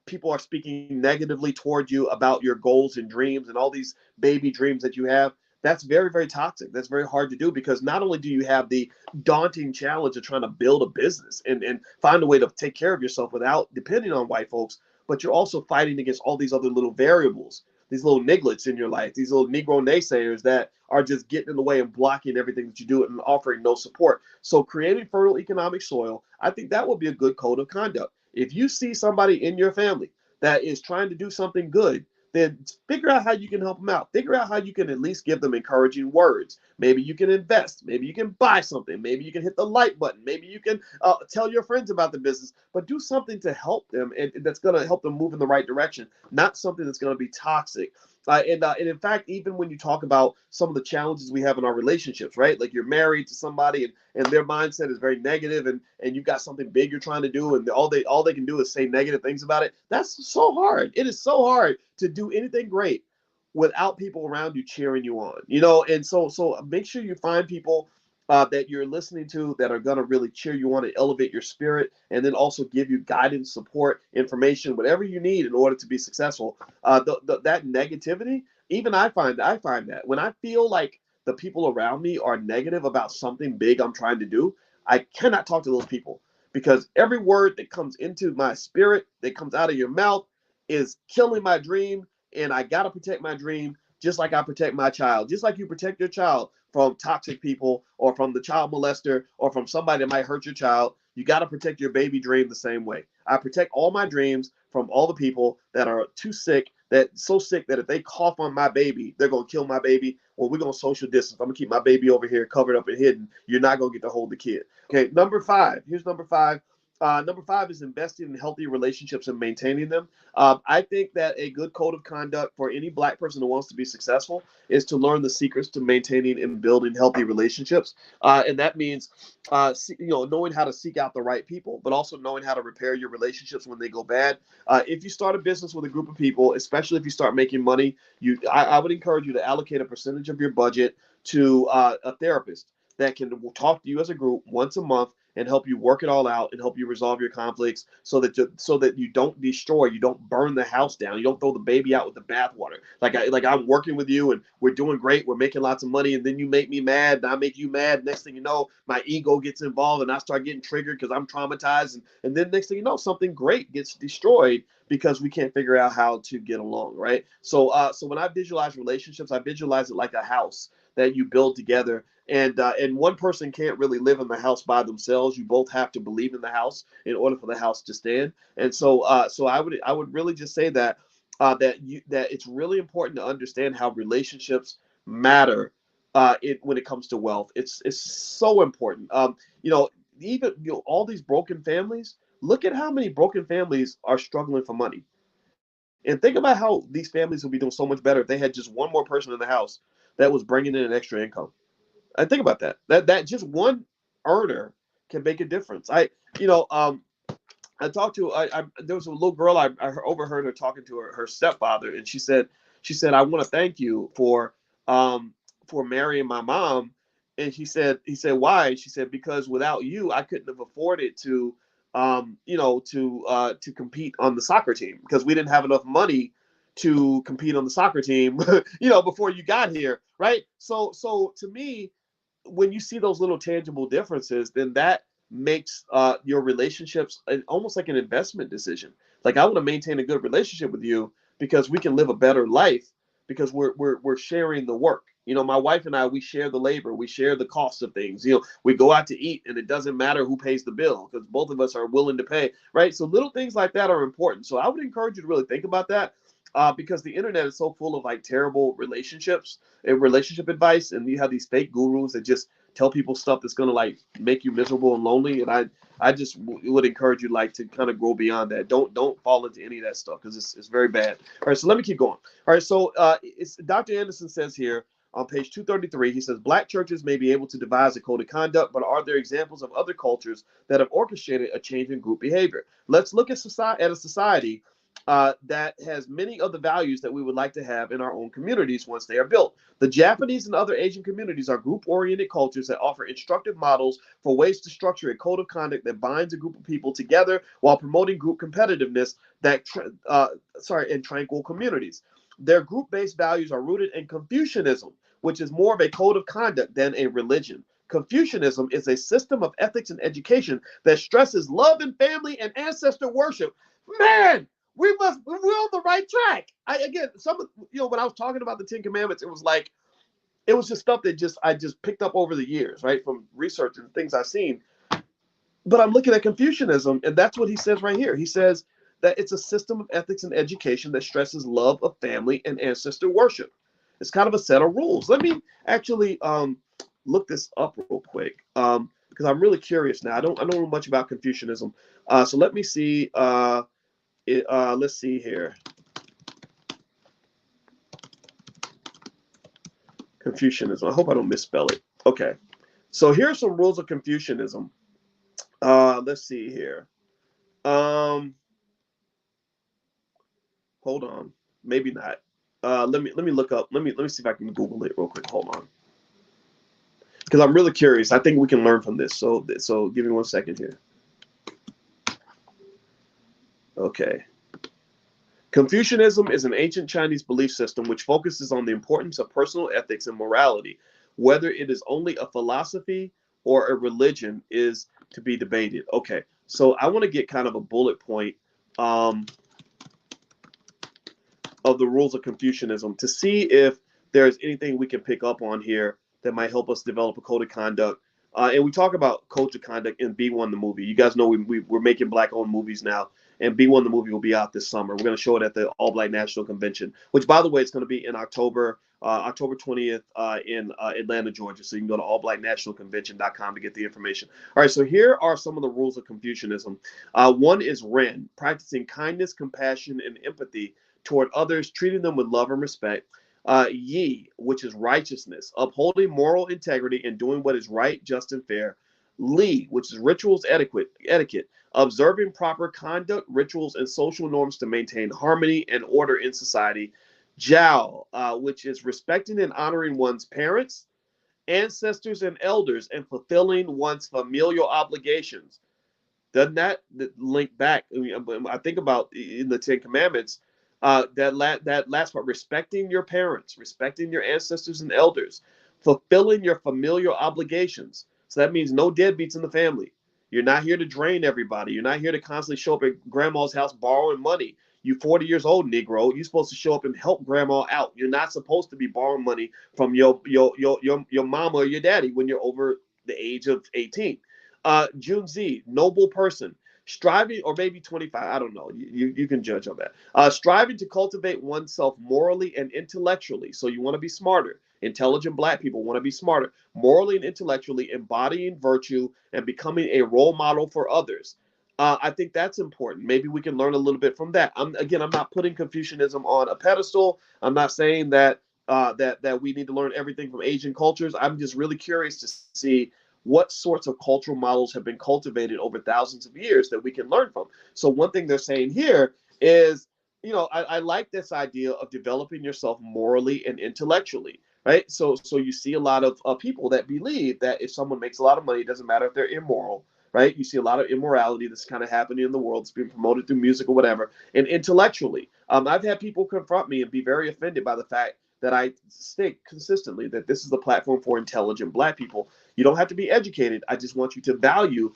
people are speaking negatively toward you about your goals and dreams and all these baby dreams that you have. That's very, very toxic. That's very hard to do, because not only do you have the daunting challenge of trying to build a business and find a way to take care of yourself without depending on white folks, but you're also fighting against all these other little variables, these little niglets in your life, these little Negro naysayers that are just getting in the way and blocking everything that you do and offering no support. So creating fertile economic soil, I think that would be a good code of conduct. If you see somebody in your family that is trying to do something good, then figure out how you can help them out. Figure out how you can at least give them encouraging words. Maybe you can invest. Maybe you can buy something. Maybe you can hit the like button. Maybe you can tell your friends about the business, but do something to help them, and that's going to help them move in the right direction, not something that's going to be toxic. And in fact, even when you talk about some of the challenges we have in our relationships, right? Like you're married to somebody and their mindset is very negative, and you've got something big you're trying to do, and all they can do is say negative things about it. That's so hard. It is so hard to do anything great without people around you cheering you on, and so make sure you find people that you're listening to that are going to really cheer you on and elevate your spirit, and then also give you guidance, support, information, whatever you need in order to be successful. That negativity, even I find that when I feel like the people around me are negative about something big I'm trying to do, I cannot talk to those people, because every word that comes into my spirit, that comes out of your mouth, is killing my dream, and I got to protect my dream just like I protect my child, just like you protect your child from toxic people or from the child molester or from somebody that might hurt your child. You got to protect your baby dream the same way. I protect all my dreams from all the people that are too sick, that so sick that if they cough on my baby, they're going to kill my baby. Well, we're going to social distance. I'm going to keep my baby over here covered up and hidden. You're not going to get to hold the kid. Okay, number 5. Here's number 5. Number 5 is investing in healthy relationships and maintaining them. I think that a good code of conduct for any Black person who wants to be successful is to learn the secrets to maintaining and building healthy relationships. And that means, knowing how to seek out the right people, but also knowing how to repair your relationships when they go bad. If you start a business with a group of people, especially if you start making money, I would encourage you to allocate a percentage of your budget to a therapist that can talk to you as a group once a month and help you work it all out and help you resolve your conflicts, so that you don't destroy, you don't burn the house down, you don't throw the baby out with the bathwater. Like I'm working with you and we're doing great, we're making lots of money, and then you make me mad and I make you mad. Next thing you know, my ego gets involved and I start getting triggered because I'm traumatized, and then next thing you know, something great gets destroyed because we can't figure out how to get along, right? So when I visualize relationships, I visualize it like a house that you build together. And one person can't really live in the house by themselves. You both have to believe in the house in order for the house to stand. And so I would really just say that that it's really important to understand how relationships matter when it comes to wealth. It's so important. Even all these broken families. Look at how many broken families are struggling for money. And think about how these families would be doing so much better if they had just one more person in the house that was bringing in an extra income. I think about that. That just one earner can make a difference. I talked to there was a little girl overheard her talking to her stepfather, and she said I want to thank you for marrying my mom. And he said why? She said because without you I couldn't have afforded to compete on the soccer team, because we didn't have enough money to compete on the soccer team before you got here, right? So to me, when you see those little tangible differences, then that makes your relationships almost like an investment decision. Like, I want to maintain a good relationship with you because we can live a better life because we're sharing the work. My wife and I, we share the labor, we share the cost of things. We go out to eat, and it doesn't matter who pays the bill because both of us are willing to pay, right? So little things like that are important. So I would encourage you to really think about that. Because the internet is so full of like terrible relationships and relationship advice, and you have these fake gurus that just tell people stuff that's gonna like make you miserable and lonely. And I just would encourage you like to kind of grow beyond that. Don't fall into any of that stuff because it's very bad. All right, so let me keep going. All right, so it's Dr. Anderson says here on page 233, he says Black churches may be able to devise a code of conduct, but are there examples of other cultures that have orchestrated a change in group behavior? Let's look at a society that has many of the values that we would like to have in our own communities once they are built. The Japanese and other Asian communities are group-oriented cultures that offer instructive models for ways to structure a code of conduct that binds a group of people together while promoting group competitiveness in tranquil communities. Their group-based values are rooted in Confucianism, which is more of a code of conduct than a religion. Confucianism is a system of ethics and education that stresses love and family and ancestor worship. Man, we're on the right track. When I was talking about the Ten Commandments, it was just stuff that I just picked up over the years, right, from research and things I've seen. But I'm looking at Confucianism, and that's what he says right here. He says that it's a system of ethics and education that stresses love of family and ancestor worship. It's kind of a set of rules. Let me actually look this up real quick because I'm really curious now. I don't know much about Confucianism, so let me see. Let's see here. Confucianism. I hope I don't misspell it. Okay, so here are some rules of Confucianism. Let's see here. Hold on. Maybe not. Let me look up. Let me see if I can Google it real quick. Hold on, because I'm really curious. I think we can learn from this. So give me 1 second here. Okay. Confucianism is an ancient Chinese belief system which focuses on the importance of personal ethics and morality. Whether it is only a philosophy or a religion is to be debated. Okay, so I want to get kind of a bullet point of the rules of Confucianism to see if there's anything we can pick up on here that might help us develop a code of conduct. And we talk about codes of conduct in B1 the movie. You guys know we're making black-owned movies now, and B1 the movie will be out this summer. We're going to show it at the All Black National Convention, which, by the way, it's going to be in October 20th in Atlanta, Georgia. So you can go to allblacknationalconvention.com to get the information. All right, so here are some of the rules of Confucianism. One is Ren, practicing kindness, compassion, and empathy toward others, treating them with love and respect. Yi, which is righteousness, upholding moral integrity and doing what is right, just, and fair. Li, which is rituals etiquette, observing proper conduct, rituals, and social norms to maintain harmony and order in society. Jiao, which is respecting and honoring one's parents, ancestors, and elders, and fulfilling one's familial obligations. Doesn't that link back? I think about in the Ten Commandments, that last part, respecting your parents, respecting your ancestors and elders, fulfilling your familial obligations. So that means no deadbeats in the family. You're not here to drain everybody. You're not here to constantly show up at grandma's house borrowing money. You 40 years old, Negro. You're supposed to show up and help grandma out. You're not supposed to be borrowing money from your mama or your daddy when you're over the age of 18. Junzi, noble person, striving, or maybe 25, I don't know. You can judge on that. Striving to cultivate oneself morally and intellectually. So you want to be smarter. Intelligent black people want to be smarter, morally and intellectually, embodying virtue and becoming a role model for others. I think that's important. Maybe we can learn a little bit from that. I'm not putting Confucianism on a pedestal. I'm not saying that that we need to learn everything from Asian cultures. I'm just really curious to see what sorts of cultural models have been cultivated over thousands of years that we can learn from. So one thing they're saying here is, I like this idea of developing yourself morally and intellectually, right? So you see a lot of people that believe that if someone makes a lot of money, it doesn't matter if they're immoral, right? You see a lot of immorality that's kind of happening in the world. It's being promoted through music or whatever. And intellectually, I've had people confront me and be very offended by the fact that I state consistently that this is the platform for intelligent black people. You don't have to be educated. I just want you to value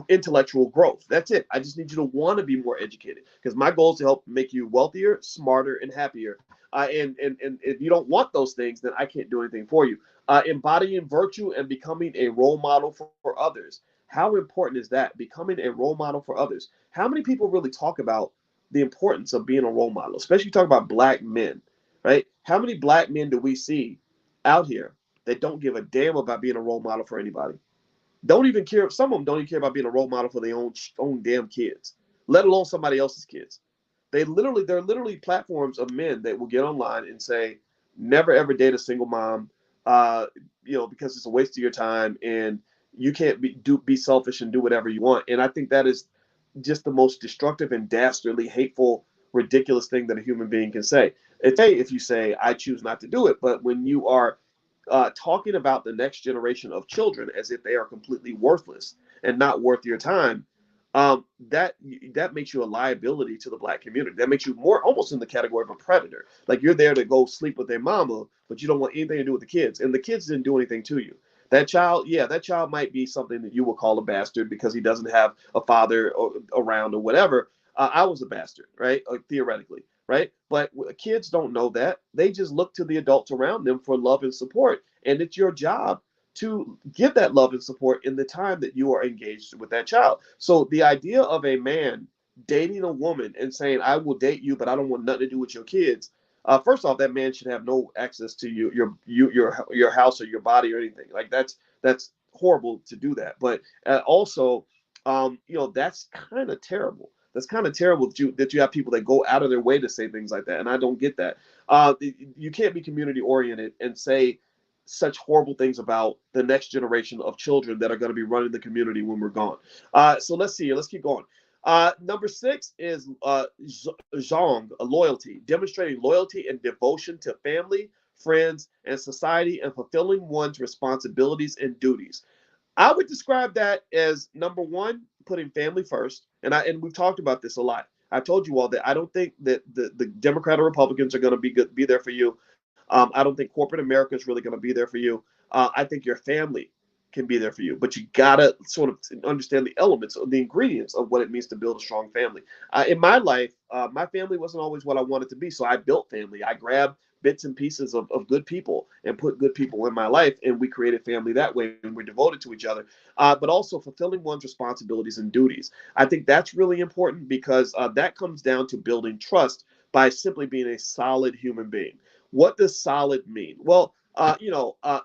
intellectual growth. That's it. I just need you to want to be more educated, because my goal is to help make you wealthier, smarter, and happier. And if you don't want those things, then I can't do anything for you. Embodying virtue and becoming a role model for others. How important is that? Becoming a role model for others. How many people really talk about the importance of being a role model, especially talk about black men, right? How many black men do we see out here that don't give a damn about being a role model for anybody? Don't even care. Some of them don't even care about being a role model for their own damn kids, let alone somebody else's kids. They're literally platforms of men that will get online and say, never ever date a single mom, because it's a waste of your time and you can't be selfish and do whatever you want. And I think that is just the most destructive and dastardly, hateful, ridiculous thing that a human being can say. It's okay if you say, I choose not to do it. But when you are talking about the next generation of children as if they are completely worthless and not worth your time, that makes you a liability to the black community. That makes you more almost in the category of a predator. Like, you're there to go sleep with their mama, but you don't want anything to do with the kids. And the kids didn't do anything to you. That child might be something that you will call a bastard because he doesn't have a father around or whatever. I was a bastard, right? Theoretically, right? But kids don't know that. They just look to the adults around them for love and support. And it's your job to give that love and support in the time that you are engaged with that child. So the idea of a man dating a woman and saying, I will date you, but I don't want nothing to do with your kids. First off, that man should have no access to your house or your body or anything. Like that's horrible to do that. But also, that's kind of terrible. That's kind of terrible that you have people that go out of their way to say things like that, and I don't get that. You can't be community oriented and say such horrible things about the next generation of children that are going to be running the community when we're gone. So let's see. Let's keep going. Number 6 is zhong, loyalty, demonstrating loyalty and devotion to family, friends, and society, and fulfilling one's responsibilities and duties. I would describe that as number 1, putting family first, and we've talked about this a lot. I told you all that I don't think that the Democrat or Republicans are going to be there for you. I don't think corporate America is really going to be there for you. I think your family can be there for you, but you gotta sort of understand the elements of the ingredients of what it means to build a strong family. In my life, my family wasn't always what I wanted to be, so I built family. I grabbed bits and pieces of good people and put good people in my life, and we created family that way, and we're devoted to each other. But also fulfilling one's responsibilities and duties. I think that's really important because that comes down to building trust by simply being a solid human being. What does solid mean? Well,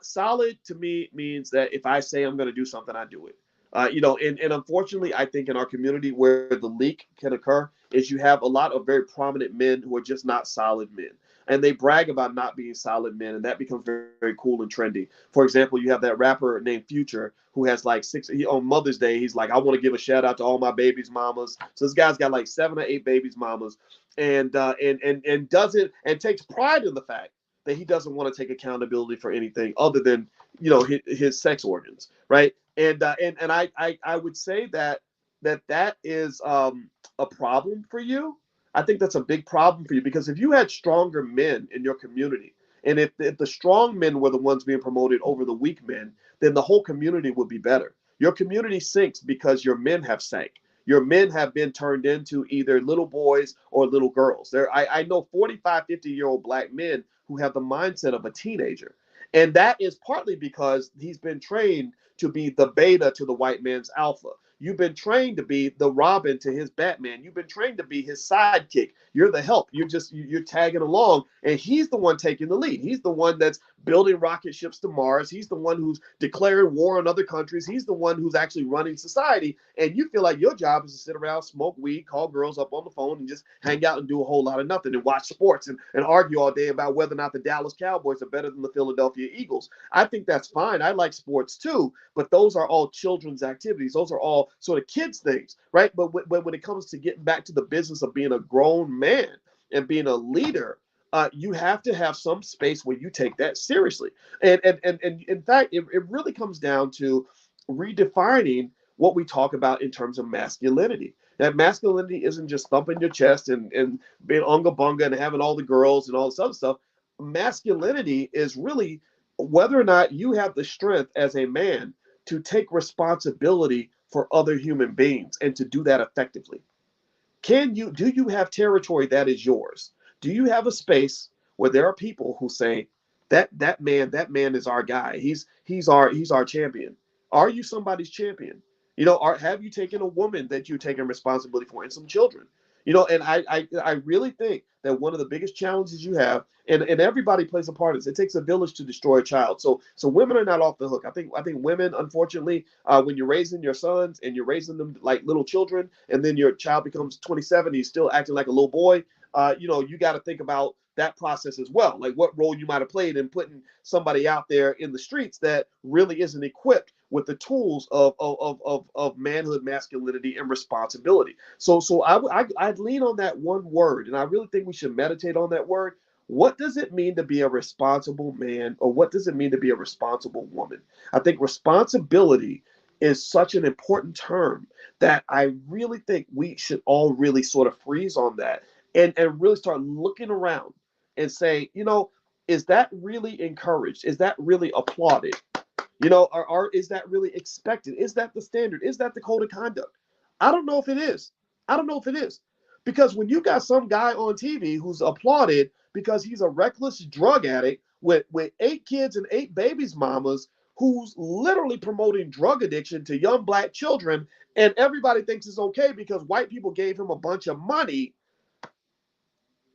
solid to me means that if I say I'm going to do something, I do it. And unfortunately, I think in our community where the leak can occur is you have a lot of very prominent men who are just not solid men. And they brag about not being solid men, and that becomes very, very cool and trendy. For example, you have that rapper named Future who has like on Mother's Day, he's like, I want to give a shout out to all my babies' mamas. So this guy's got like 7 or 8 babies' mamas, and doesn't and takes pride in the fact that he doesn't want to take accountability for anything other than his sex organs, right? And I would say that is a problem for you. I think that's a big problem for you because if you had stronger men in your community, and if the strong men were the ones being promoted over the weak men, then the whole community would be better. Your community sinks because your men have sank. Your men have been turned into either little boys or little girls. I know 45, 50-year-old black men who have the mindset of a teenager. And that is partly because he's been trained to be the beta to the white man's alpha. You've been trained to be the Robin to his Batman. You've been trained to be his sidekick. You're the help. You're tagging along, and he's the one taking the lead. He's the one that's building rocket ships to Mars. He's the one who's declaring war on other countries. He's the one who's actually running society. And you feel like your job is to sit around, smoke weed, call girls up on the phone, and just hang out and do a whole lot of nothing and watch sports and argue all day about whether or not the Dallas Cowboys are better than the Philadelphia Eagles. I think that's fine. I like sports too, but those are all children's activities. Those are all sort of kids things, right? But when it comes to getting back to the business of being a grown man and being a leader, you have to have some space where you take that seriously. And in fact, it really comes down to redefining what we talk about in terms of masculinity. That masculinity isn't just thumping your chest and being unga bunga and having all the girls and all this other stuff. Masculinity is really whether or not you have the strength as a man to take responsibility for other human beings and to do that effectively. Do you have territory that is yours? Do you have a space where there are people who say that man is our guy. He's our champion. Are you somebody's champion? Have you taken a woman that you're taking responsibility for and some children? And I really think that one of the biggest challenges you have, and everybody plays a part in this. It takes a village to destroy a child. So women are not off the hook. I think women, unfortunately, when you're raising your sons and you're raising them like little children, and then your child becomes 27, he's still acting like a little boy. You got to think about that process as well. Like what role you might have played in putting somebody out there in the streets that really isn't equipped with the tools of manhood, masculinity, and responsibility. So I'd lean on that one word, and I really think we should meditate on that word. What does it mean to be a responsible man, or what does it mean to be a responsible woman? I think responsibility is such an important term that I really think we should all really sort of freeze on that and really start looking around and say, is that really encouraged? Is that really applauded? Or is that really expected? Is that the standard? Is that the code of conduct? I don't know if it is. I don't know if it is. Because when you got some guy on TV who's applauded because he's a reckless drug addict with 8 kids and 8 babies mamas, who's literally promoting drug addiction to young black children, and everybody thinks it's okay because white people gave him a bunch of money.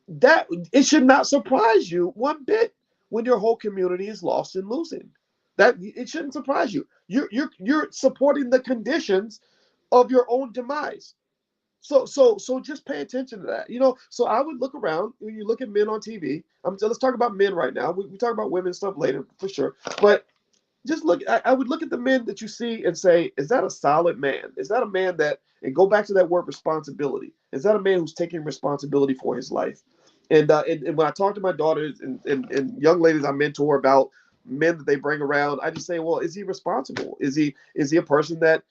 That it should not surprise you one bit when your whole community is lost and losing. That it shouldn't surprise you. You're supporting the conditions of your own demise. So just pay attention to that. So I would look around. When you look at men on TV. Let's talk about men right now. We talk about women stuff later for sure. But just look. I would look at the men that you see and say, is that a solid man? Is that a man that, and go back to that word responsibility? Is that a man who's taking responsibility for his life? And when I talk to my daughters and young ladies I mentor about men that they bring around, I just say, well, is he responsible? Is he a person that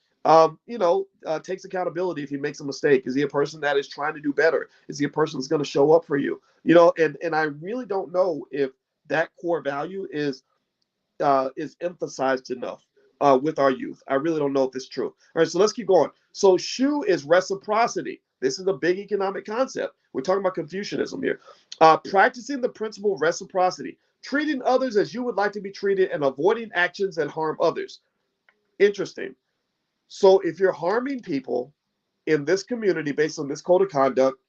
takes accountability if he makes a mistake? Is he a person that is trying to do better? Is he a person that's going to show up for you? And I really don't know if that core value is emphasized enough with our youth. I really don't know if it's true. All right, so let's keep going. So SHU is reciprocity. This is a big economic concept. We're talking about Confucianism here. Practicing the principle of reciprocity, treating others as you would like to be treated and avoiding actions that harm others. Interesting. So if you're harming people in this community based on this code of conduct,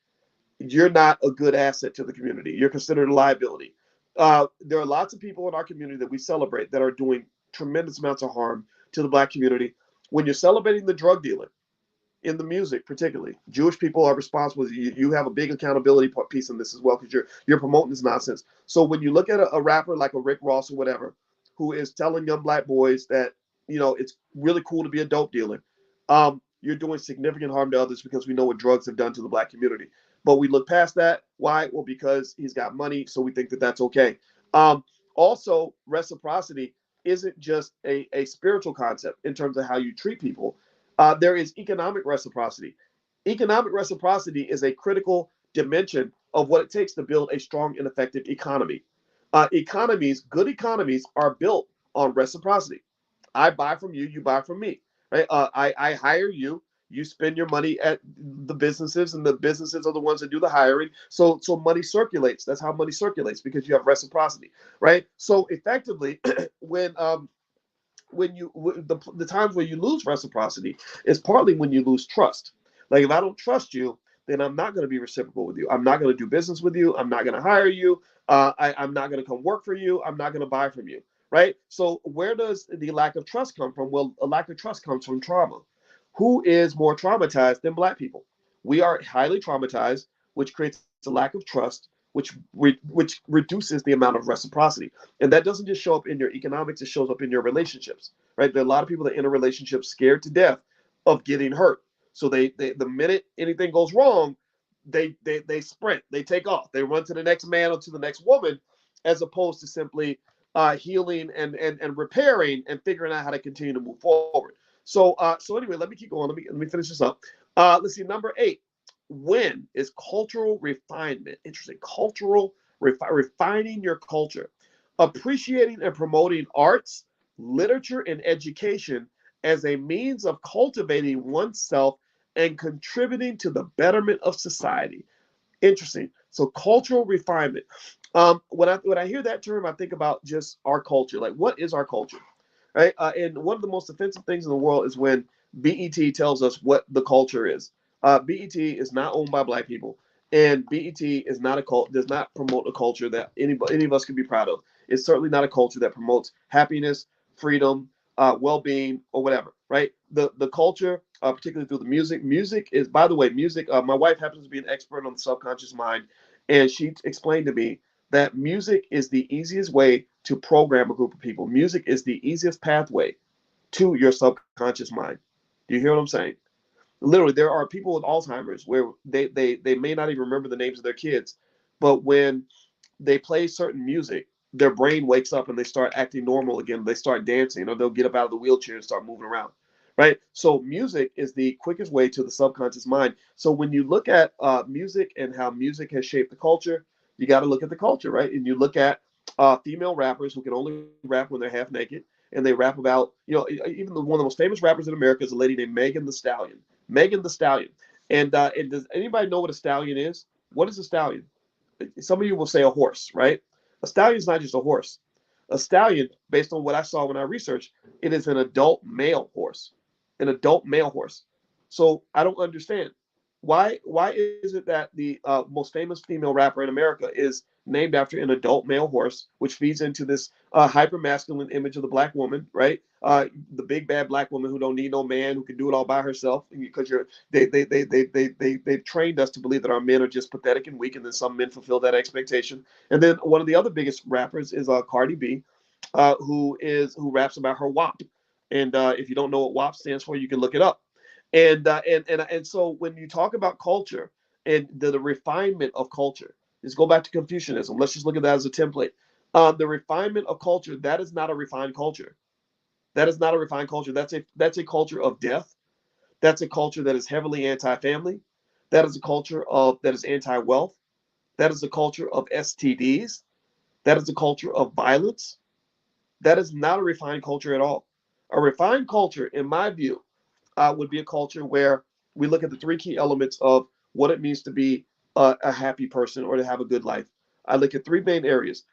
you're not a good asset to the community. You're considered a liability. There are lots of people in our community that we celebrate that are doing tremendous amounts of harm to the black community. When you're celebrating the drug dealing, in the music particularly, Jewish people are responsible. You have a big accountability piece in this as well because you're promoting this nonsense. So when you look at a rapper like a Rick Ross or whatever, who is telling young black boys that it's really cool to be a dope dealer, you're doing significant harm to others because we know what drugs have done to the black community. But we look past that. Why? Well, because he's got money, so we think that that's okay. Also, reciprocity isn't just a spiritual concept in terms of how you treat people. There is economic reciprocity. Economic reciprocity is a critical dimension of what it takes to build a strong and effective economy. Good economies are built on reciprocity. I buy from you, you buy from me. Right? I hire you, you spend your money at the businesses, and the businesses are the ones that do the hiring. So money circulates. That's how money circulates because you have reciprocity, right? So effectively, when the times where you lose reciprocity is partly when you lose trust. Like if I don't trust you, then I'm not going to be reciprocal with you. I'm not going to do business with you. I'm not going to hire you. I'm not going to come work for you. I'm not going to buy from you. Right. So where does the lack of trust come from? Well, a lack of trust comes from trauma. Who is more traumatized than black people? We are highly traumatized, which creates a lack of trust, which reduces the amount of reciprocity. And that doesn't just show up in your economics, it shows up in your relationships, right? There are a lot of people that enter relationships scared to death of getting hurt. So they the minute anything goes wrong, they sprint, they take off, they run to the next man or to the next woman, as opposed to simply healing and repairing and figuring out how to continue to move forward. So anyway, let me keep going. Let me finish this up. Let's see, number 8. When is cultural refinement. Interesting. Cultural refining your culture. Appreciating and promoting arts, literature, and education as a means of cultivating oneself and contributing to the betterment of society. Interesting. So cultural refinement. When I hear that term, I think about just our culture. Like, what is our culture? Right? And one of the most offensive things in the world is when BET tells us what the culture is. BET is not owned by black people, and BET is not a cult. Does not promote a culture that any of us can be proud of. It's certainly not a culture that promotes happiness, freedom, well-being, or whatever. Right? The culture, particularly through the music. Music is, by the way, music. My wife happens to be an expert on the subconscious mind, and she explained to me that music is the easiest way to program a group of people. Music is the easiest pathway to your subconscious mind. Do you hear what I'm saying? Literally, there are people with Alzheimer's where they may not even remember the names of their kids, but when they play certain music, their brain wakes up and they start acting normal again. They start dancing, or they'll get up out of the wheelchair and start moving around. Right? So music is the quickest way to the subconscious mind. So when you look at music and how music has shaped the culture, you got to look at the culture, right? And you look at female rappers who can only rap when they're half naked, and they rap about, even one of the most famous rappers in America is a lady named Megan the Stallion. Megan the Stallion. And does anybody know what a stallion is? What is a stallion? Some of you will say a horse, right? A stallion is not just a horse. A stallion, based on what I saw when I researched, it is an adult male horse, an adult male horse. So I don't understand why is it that the most famous female rapper in America is named after an adult male horse, which feeds into this hyper masculine image of the black woman, right? The big bad black woman who don't need no man, who can do it all by herself, because they've trained us to believe that our men are just pathetic and weak, and then some men fulfill that expectation. And then one of the other biggest rappers is Cardi B, who raps about her WAP. And if you don't know what WAP stands for, you can look it up. And so when you talk about culture and the refinement of culture, let's go back to Confucianism. Let's just look at that as a template. The refinement of culture, that is not a refined culture. That is not a refined culture. That's a culture of death. That's a culture that is heavily anti-family. That is a culture that is anti-wealth. That is a culture of STDs. That is a culture of violence. That is not a refined culture at all. A refined culture, in my view, would be a culture where we look at the three key elements of what it means to be a happy person or to have a good life. I look at three main areas: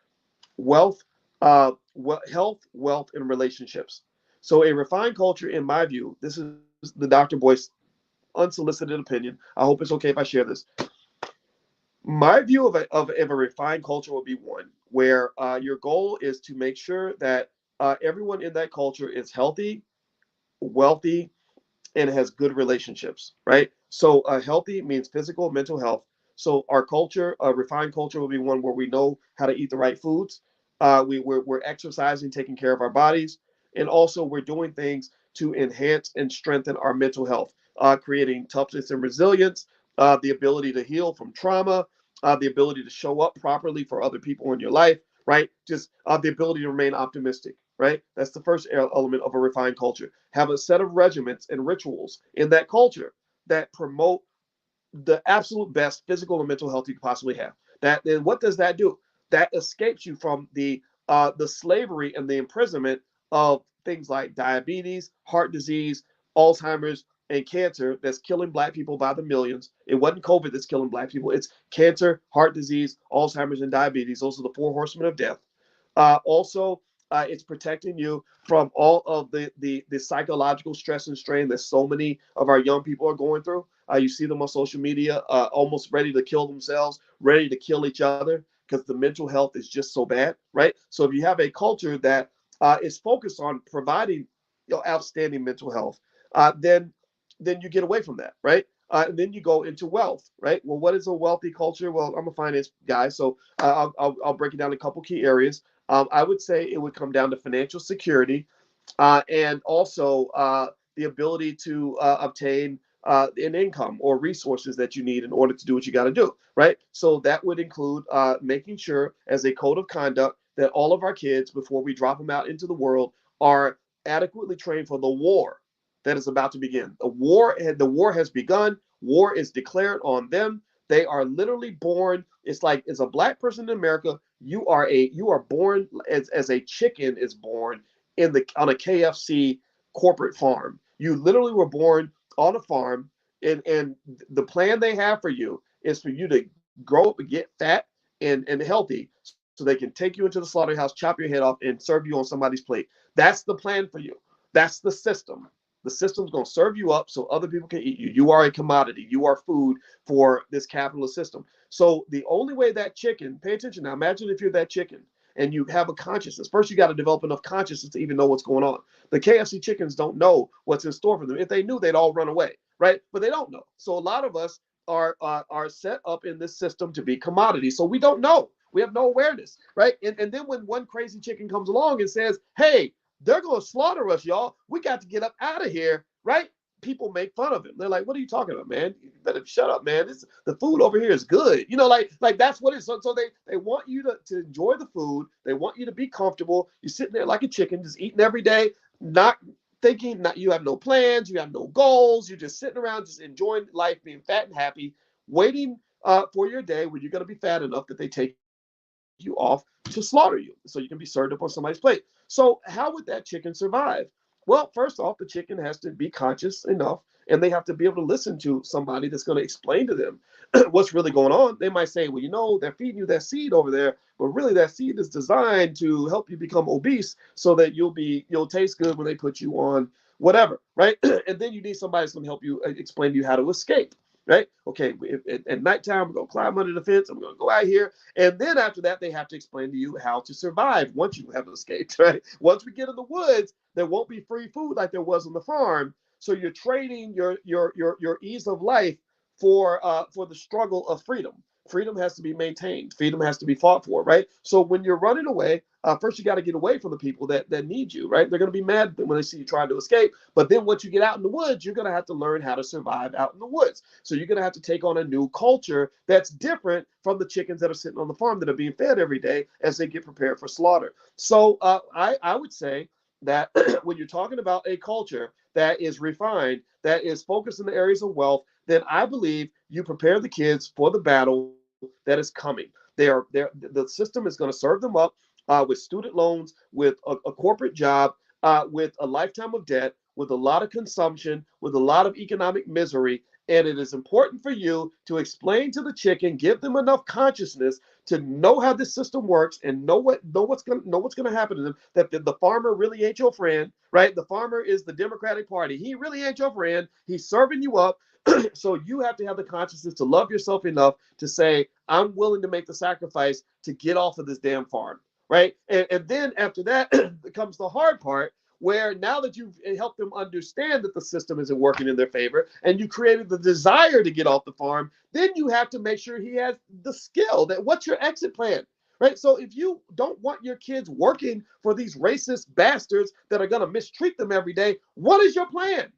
wealth, health, wealth, and relationships. So a refined culture, in my view, this is the Dr. Boyce unsolicited opinion. I hope it's okay if I share this. My view of a refined culture will be one where your goal is to make sure that everyone in that culture is healthy, wealthy, and has good relationships, right? So healthy means physical, mental health. So our culture, a refined culture, will be one where we know how to eat the right foods. We're exercising, taking care of our bodies, and also we're doing things to enhance and strengthen our mental health, creating toughness and resilience, the ability to heal from trauma, the ability to show up properly for other people in your life, right? Just the ability to remain optimistic, right? That's the first element of a refined culture. Have a set of regiments and rituals in that culture that promote the absolute best physical and mental health you could possibly have. That then what does that do? That escapes you from the slavery and the imprisonment of things like diabetes, heart disease, Alzheimer's, and cancer that's killing black people by the millions. It wasn't COVID that's killing black people. It's cancer, heart disease, Alzheimer's, and diabetes. Those are the four horsemen of death. Also, it's protecting you from all of the psychological stress and strain that so many of our young people are going through. You see them on social media, almost ready to kill themselves, ready to kill each other because the mental health is just so bad, right? So if you have a culture that is focused on providing outstanding mental health, then you get away from that, right? And then you go into wealth, right? Well, what is a wealthy culture? Well, I'm a finance guy, so I'll break it down in a couple key areas. I would say it would come down to financial security, and also the ability to obtain an income or resources that you need in order to do what you got to do, right? So that would include making sure, as a code of conduct, that all of our kids, before we drop them out into the world, are adequately trained for the war that is about to begin. The war has begun. War is declared on them. They are literally born. It's like, as a black person in America, you are born as a chicken is born on a KFC corporate farm. You literally were born on a farm, and the plan they have for you is for you to grow up and get fat and healthy, so they can take you into the slaughterhouse, chop your head off, and serve you on somebody's plate. That's the plan for you. That's the system. The system's going to serve you up so other people can eat you. You are a commodity. You are food for this capitalist system. So the only way that chicken, pay attention now, imagine if you're that chicken and you have a consciousness. First, you got to develop enough consciousness to even know what's going on. The KFC chickens don't know what's in store for them. If they knew, they'd all run away, right? But they don't know. So a lot of us are set up in this system to be commodities. So we don't know. We have no awareness, right? And then when one crazy chicken comes along and says, hey, they're going to slaughter us, y'all. We got to get up out of here, right? People make fun of him. They're like, what are you talking about, man? You better shut up, man. The food over here is good. Like that's what it is. So they want you to enjoy the food. They want you to be comfortable. You're sitting there like a chicken, just eating every day, not thinking, not, you have no plans, you have no goals. You're just sitting around, just enjoying life, being fat and happy, waiting for your day when you're going to be fat enough that they take you off to slaughter you so you can be served up on somebody's plate. So how would that chicken survive? Well, first off, the chicken has to be conscious enough and they have to be able to listen to somebody that's going to explain to them what's really going on. They might say, well, they're feeding you that seed over there, but really that seed is designed to help you become obese so that you'll taste good when they put you on whatever, right? And then you need somebody that's going to help you explain to you how to escape. Right? Okay, at nighttime, we're going to climb under the fence. I'm going to go out here. And then after that, they have to explain to you how to survive once you have escaped, right? Once we get in the woods, there won't be free food like there was on the farm. So you're trading your ease of life for the struggle of freedom. Freedom has to be maintained. Freedom has to be fought for, right? So when you're running away, first you got to get away from the people that need you, right? They're going to be mad when they see you trying to escape. But then once you get out in the woods, you're going to have to learn how to survive out in the woods. So you're going to have to take on a new culture that's different from the chickens that are sitting on the farm that are being fed every day as they get prepared for slaughter. So I would say that when you're talking about a culture that is refined, that is focused in the areas of wealth, then I believe you prepare the kids for the battle that is coming. The system is going to serve them up with student loans, with a corporate job, with a lifetime of debt, with a lot of consumption, with a lot of economic misery. And it is important for you to explain to the chicken, give them enough consciousness to know how this system works and know what's going to happen to them. That the farmer really ain't your friend, right? The farmer is the Democratic Party. He really ain't your friend. He's serving you up. So you have to have the consciousness to love yourself enough to say, I'm willing to make the sacrifice to get off of this damn farm, right? And then after that comes the hard part, where now that you've helped them understand that the system isn't working in their favor and you created the desire to get off the farm, then you have to make sure he has the skill. That what's your exit plan? Right. So if you don't want your kids working for these racist bastards that are going to mistreat them every day, what is your plan?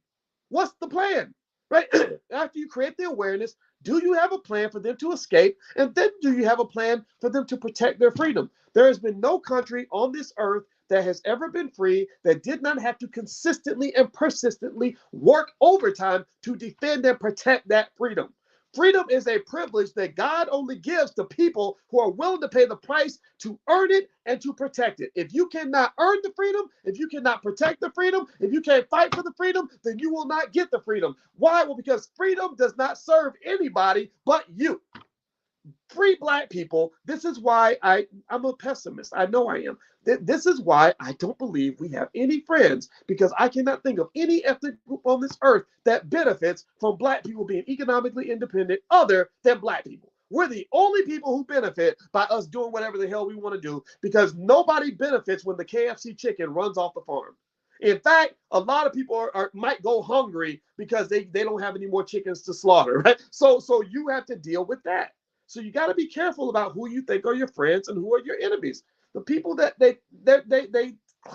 What's the plan? Right? After you create the awareness, do you have a plan for them to escape? And then do you have a plan for them to protect their freedom? There has been no country on this earth that has ever been free that did not have to consistently and persistently work overtime to defend and protect that freedom. Freedom is a privilege that God only gives to people who are willing to pay the price to earn it and to protect it. If you cannot earn the freedom, if you cannot protect the freedom, if you can't fight for the freedom, then you will not get the freedom. Why? Well, because freedom does not serve anybody but you. Free Black people. This is why I'm a pessimist. I know I am. This is why I don't believe we have any friends, because I cannot think of any ethnic group on this earth that benefits from Black people being economically independent other than Black people. We're the only people who benefit by us doing whatever the hell we want to do, because nobody benefits when the KFC chicken runs off the farm. In fact, a lot of people might go hungry because they don't have any more chickens to slaughter, right? So you have to deal with that. So you got to be careful about who you think are your friends and who are your enemies. The people that they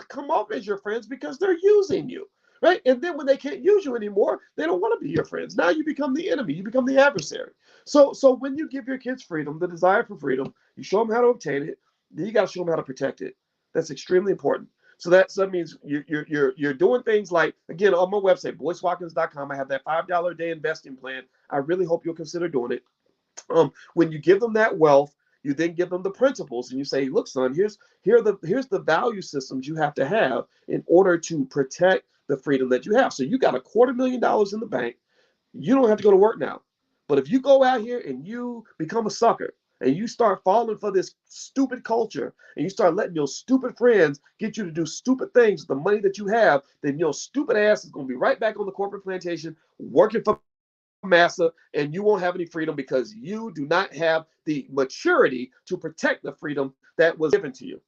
come off as your friends because they're using you, right? And then when they can't use you anymore, they don't want to be your friends. Now you become the enemy. You become the adversary. So when you give your kids freedom, the desire for freedom, you show them how to obtain it. Then you got to show them how to protect it. That's extremely important. So that means you're doing things like, again, on my website, boycewatkins.com. I have that $5 a day investing plan. I really hope you'll consider doing it. When you give them that wealth, you then give them the principles, and you say, "Look, son, here's the value systems you have to have in order to protect the freedom that you have." So you got $250,000 in the bank. You don't have to go to work now. But if you go out here and you become a sucker and you start falling for this stupid culture and you start letting your stupid friends get you to do stupid things with the money that you have, then your stupid ass is going to be right back on the corporate plantation working for massa, and you won't have any freedom because you do not have the maturity to protect the freedom that was given to you.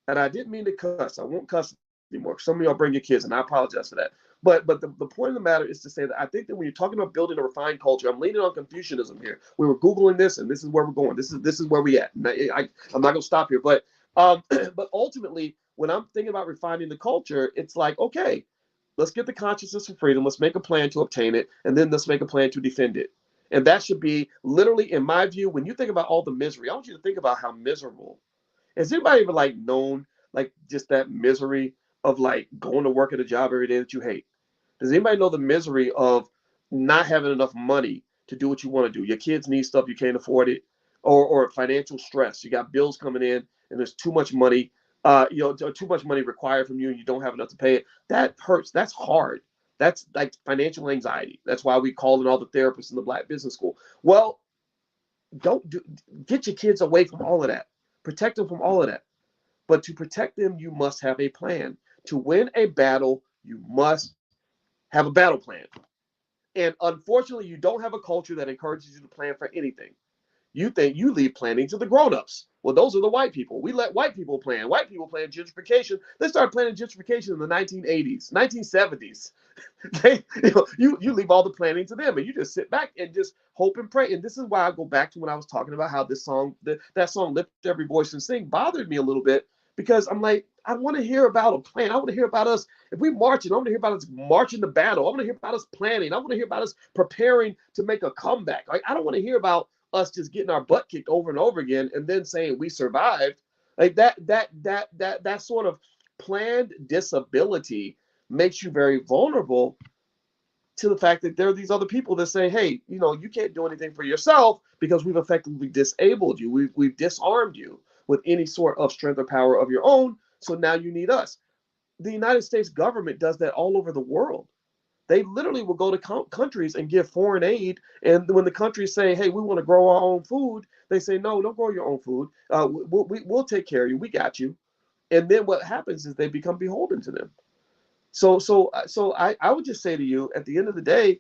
And I didn't mean to cuss. I won't cuss anymore. Some of y'all bring your kids, and I apologize for that. But the point of the matter is to say that I think that when you're talking about building a refined culture, I'm leaning on Confucianism here. We were Googling this, and this is where we're going. This is where we at. I'm not going to stop here. But but ultimately, when I'm thinking about refining the culture, it's like, okay, let's get the consciousness of freedom. Let's make a plan to obtain it, and then let's make a plan to defend it. And that should be literally, in my view, when you think about all the misery, I want you to think about how miserable. Has anybody ever known just that misery of going to work at a job every day that you hate? Does anybody know the misery of not having enough money to do what you want to do? Your kids need stuff, you can't afford it, or financial stress. You got bills coming in and there's too much money. too much money required from you and you don't have enough to pay it. That hurts. That's hard. That's like financial anxiety. That's why we call in all the therapists in the Black Business School. Well, get your kids away from all of that. Protect them from all of that. But to protect them, you must have a plan. To win a battle, you must have a battle plan. And unfortunately, you don't have a culture that encourages you to plan for anything. You think you leave planning to the grown-ups. Well, those are the white people. We let white people plan. White people plan gentrification. They started planning gentrification in the 1980s, 1970s. You leave all the planning to them, and you just sit back and just hope and pray. And this is why I go back to when I was talking about how this song, that song "Lift Every Voice and Sing," bothered me a little bit, because I'm like, I want to hear about a plan. I want to hear about us if we marching. I want to hear about us marching to battle. I want to hear about us planning. I want to hear about us preparing to make a comeback. Like, I don't want to hear about us just getting our butt kicked over and over again and then saying we survived. Like that sort of planned disability makes you very vulnerable to the fact that there are these other people that say, hey, you can't do anything for yourself because we've effectively disabled you. We've disarmed you with any sort of strength or power of your own. So now you need us. The United States government does that all over the world. They literally will go to countries and give foreign aid. And when the countries say, hey, we want to grow our own food, they say, no, don't grow your own food. We'll take care of you. We got you. And then what happens is they become beholden to them. So I would just say to you, at the end of the day,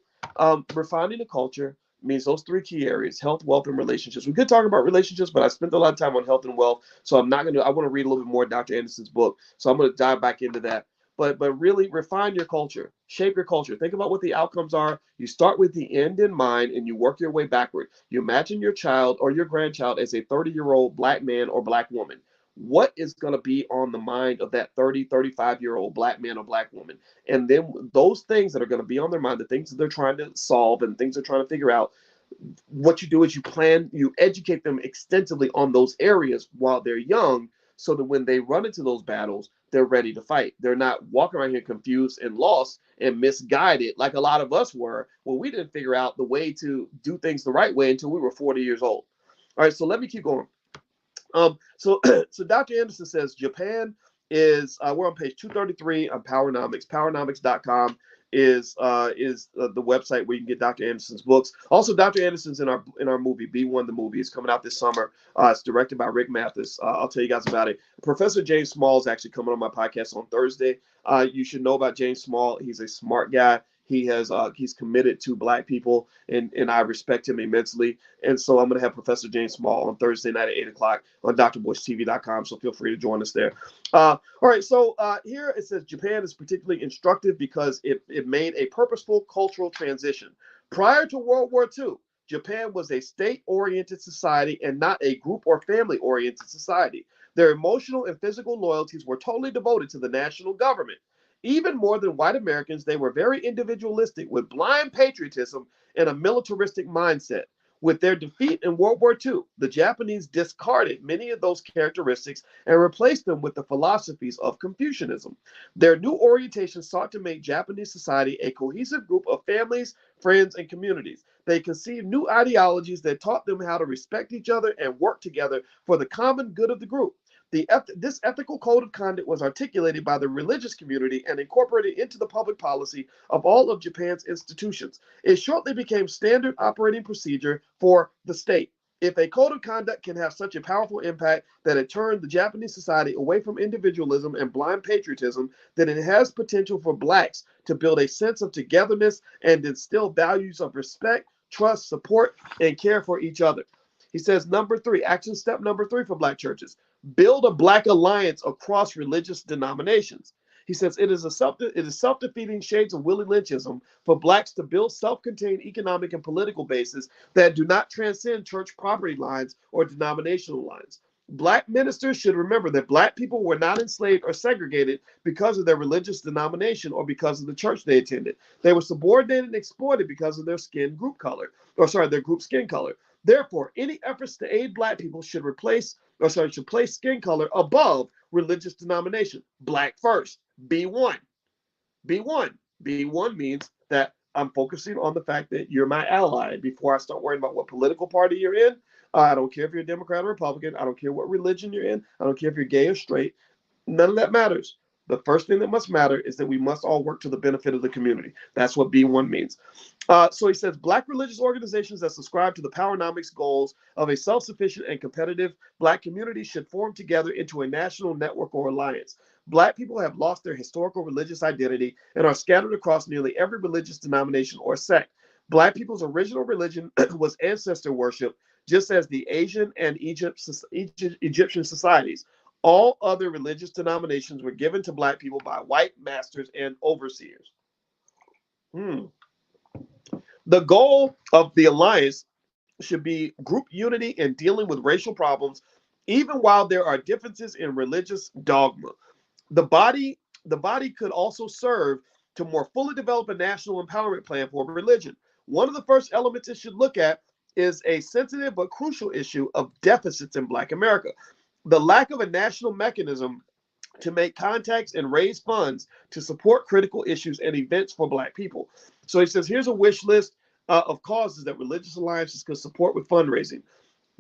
refining the culture means those three key areas: health, wealth, and relationships. We could talk about relationships, but I spent a lot of time on health and wealth. So I'm not going to, I want to read a little bit more of Dr. Anderson's book. So I'm going to dive back into that. But really refine your culture, shape your culture. Think about what the outcomes are. You start with the end in mind and you work your way backward. You imagine your child or your grandchild as a 30-year-old Black man or Black woman. What is going to be on the mind of that 30, 35-year-old Black man or Black woman? And then those things that are going to be on their mind, the things that they're trying to solve and things they're trying to figure out, what you do is you educate them extensively on those areas while they're young, so that when they run into those battles, they're ready to fight. They're not walking around here confused and lost and misguided like a lot of us were when we didn't figure out the way to do things the right way until we were 40 years old. All right, so let me keep going. So Dr. Anderson says Japan is, we're on page 233 on Powernomics. Powernomics.com is the website where you can get Dr. Anderson's books. Also, Dr. Anderson's in our movie B1, the movie is coming out this summer. It's directed by Rick Mathis. I'll tell you guys about it. Professor James Small is actually coming on my podcast on Thursday. You should know about James Small. He's a smart guy. He's committed to Black people, and I respect him immensely. And so I'm going to have Professor James Small on Thursday night at 8 o'clock on drboycetv.com. So feel free to join us there. All right. So here it says Japan is particularly instructive because it made a purposeful cultural transition. Prior to World War II, Japan was a state-oriented society and not a group or family-oriented society. Their emotional and physical loyalties were totally devoted to the national government. Even more than white Americans, they were very individualistic with blind patriotism and a militaristic mindset. With their defeat in World War II, the Japanese discarded many of those characteristics and replaced them with the philosophies of Confucianism. Their new orientation sought to make Japanese society a cohesive group of families, friends, and communities. They conceived new ideologies that taught them how to respect each other and work together for the common good of the group. This ethical code of conduct was articulated by the religious community and incorporated into the public policy of all of Japan's institutions. It shortly became standard operating procedure for the state. If a code of conduct can have such a powerful impact that it turned the Japanese society away from individualism and blind patriotism, then it has potential for Blacks to build a sense of togetherness and instill values of respect, trust, support, and care for each other. He says, action step number 3 for Black churches: build a Black alliance across religious denominations. He says it is self-defeating shades of Willie Lynchism for Blacks to build self-contained economic and political bases that do not transcend church property lines or denominational lines. Black ministers should remember that Black people were not enslaved or segregated because of their religious denomination or because of the church they attended. They were subordinated and exploited because of their their group skin color. Therefore, any efforts to aid Black people should place skin color above religious denomination. Black first. B1. B1. B1 means that I'm focusing on the fact that you're my ally before I start worrying about what political party you're in. I don't care if you're a Democrat or Republican. I don't care what religion you're in. I don't care if you're gay or straight. None of that matters. The first thing that must matter is that we must all work to the benefit of the community. That's what B1 means. So he says Black religious organizations that subscribe to the Powernomics goals of a self sufficient and competitive Black community should form together into a national network or alliance. Black people have lost their historical religious identity and are scattered across nearly every religious denomination or sect. Black people's original religion was ancestor worship, just as the Asian and Egyptian societies. All other religious denominations were given to Black people by white masters and overseers. Hmm. The goal of the alliance should be group unity in dealing with racial problems, even while there are differences in religious dogma. The body could also serve to more fully develop a national empowerment plan for religion. One of the first elements it should look at is a sensitive but crucial issue of deficits in Black America. The lack of a national mechanism to make contacts and raise funds to support critical issues and events for Black people. So he says, here's a wish list of causes that religious alliances could support with fundraising.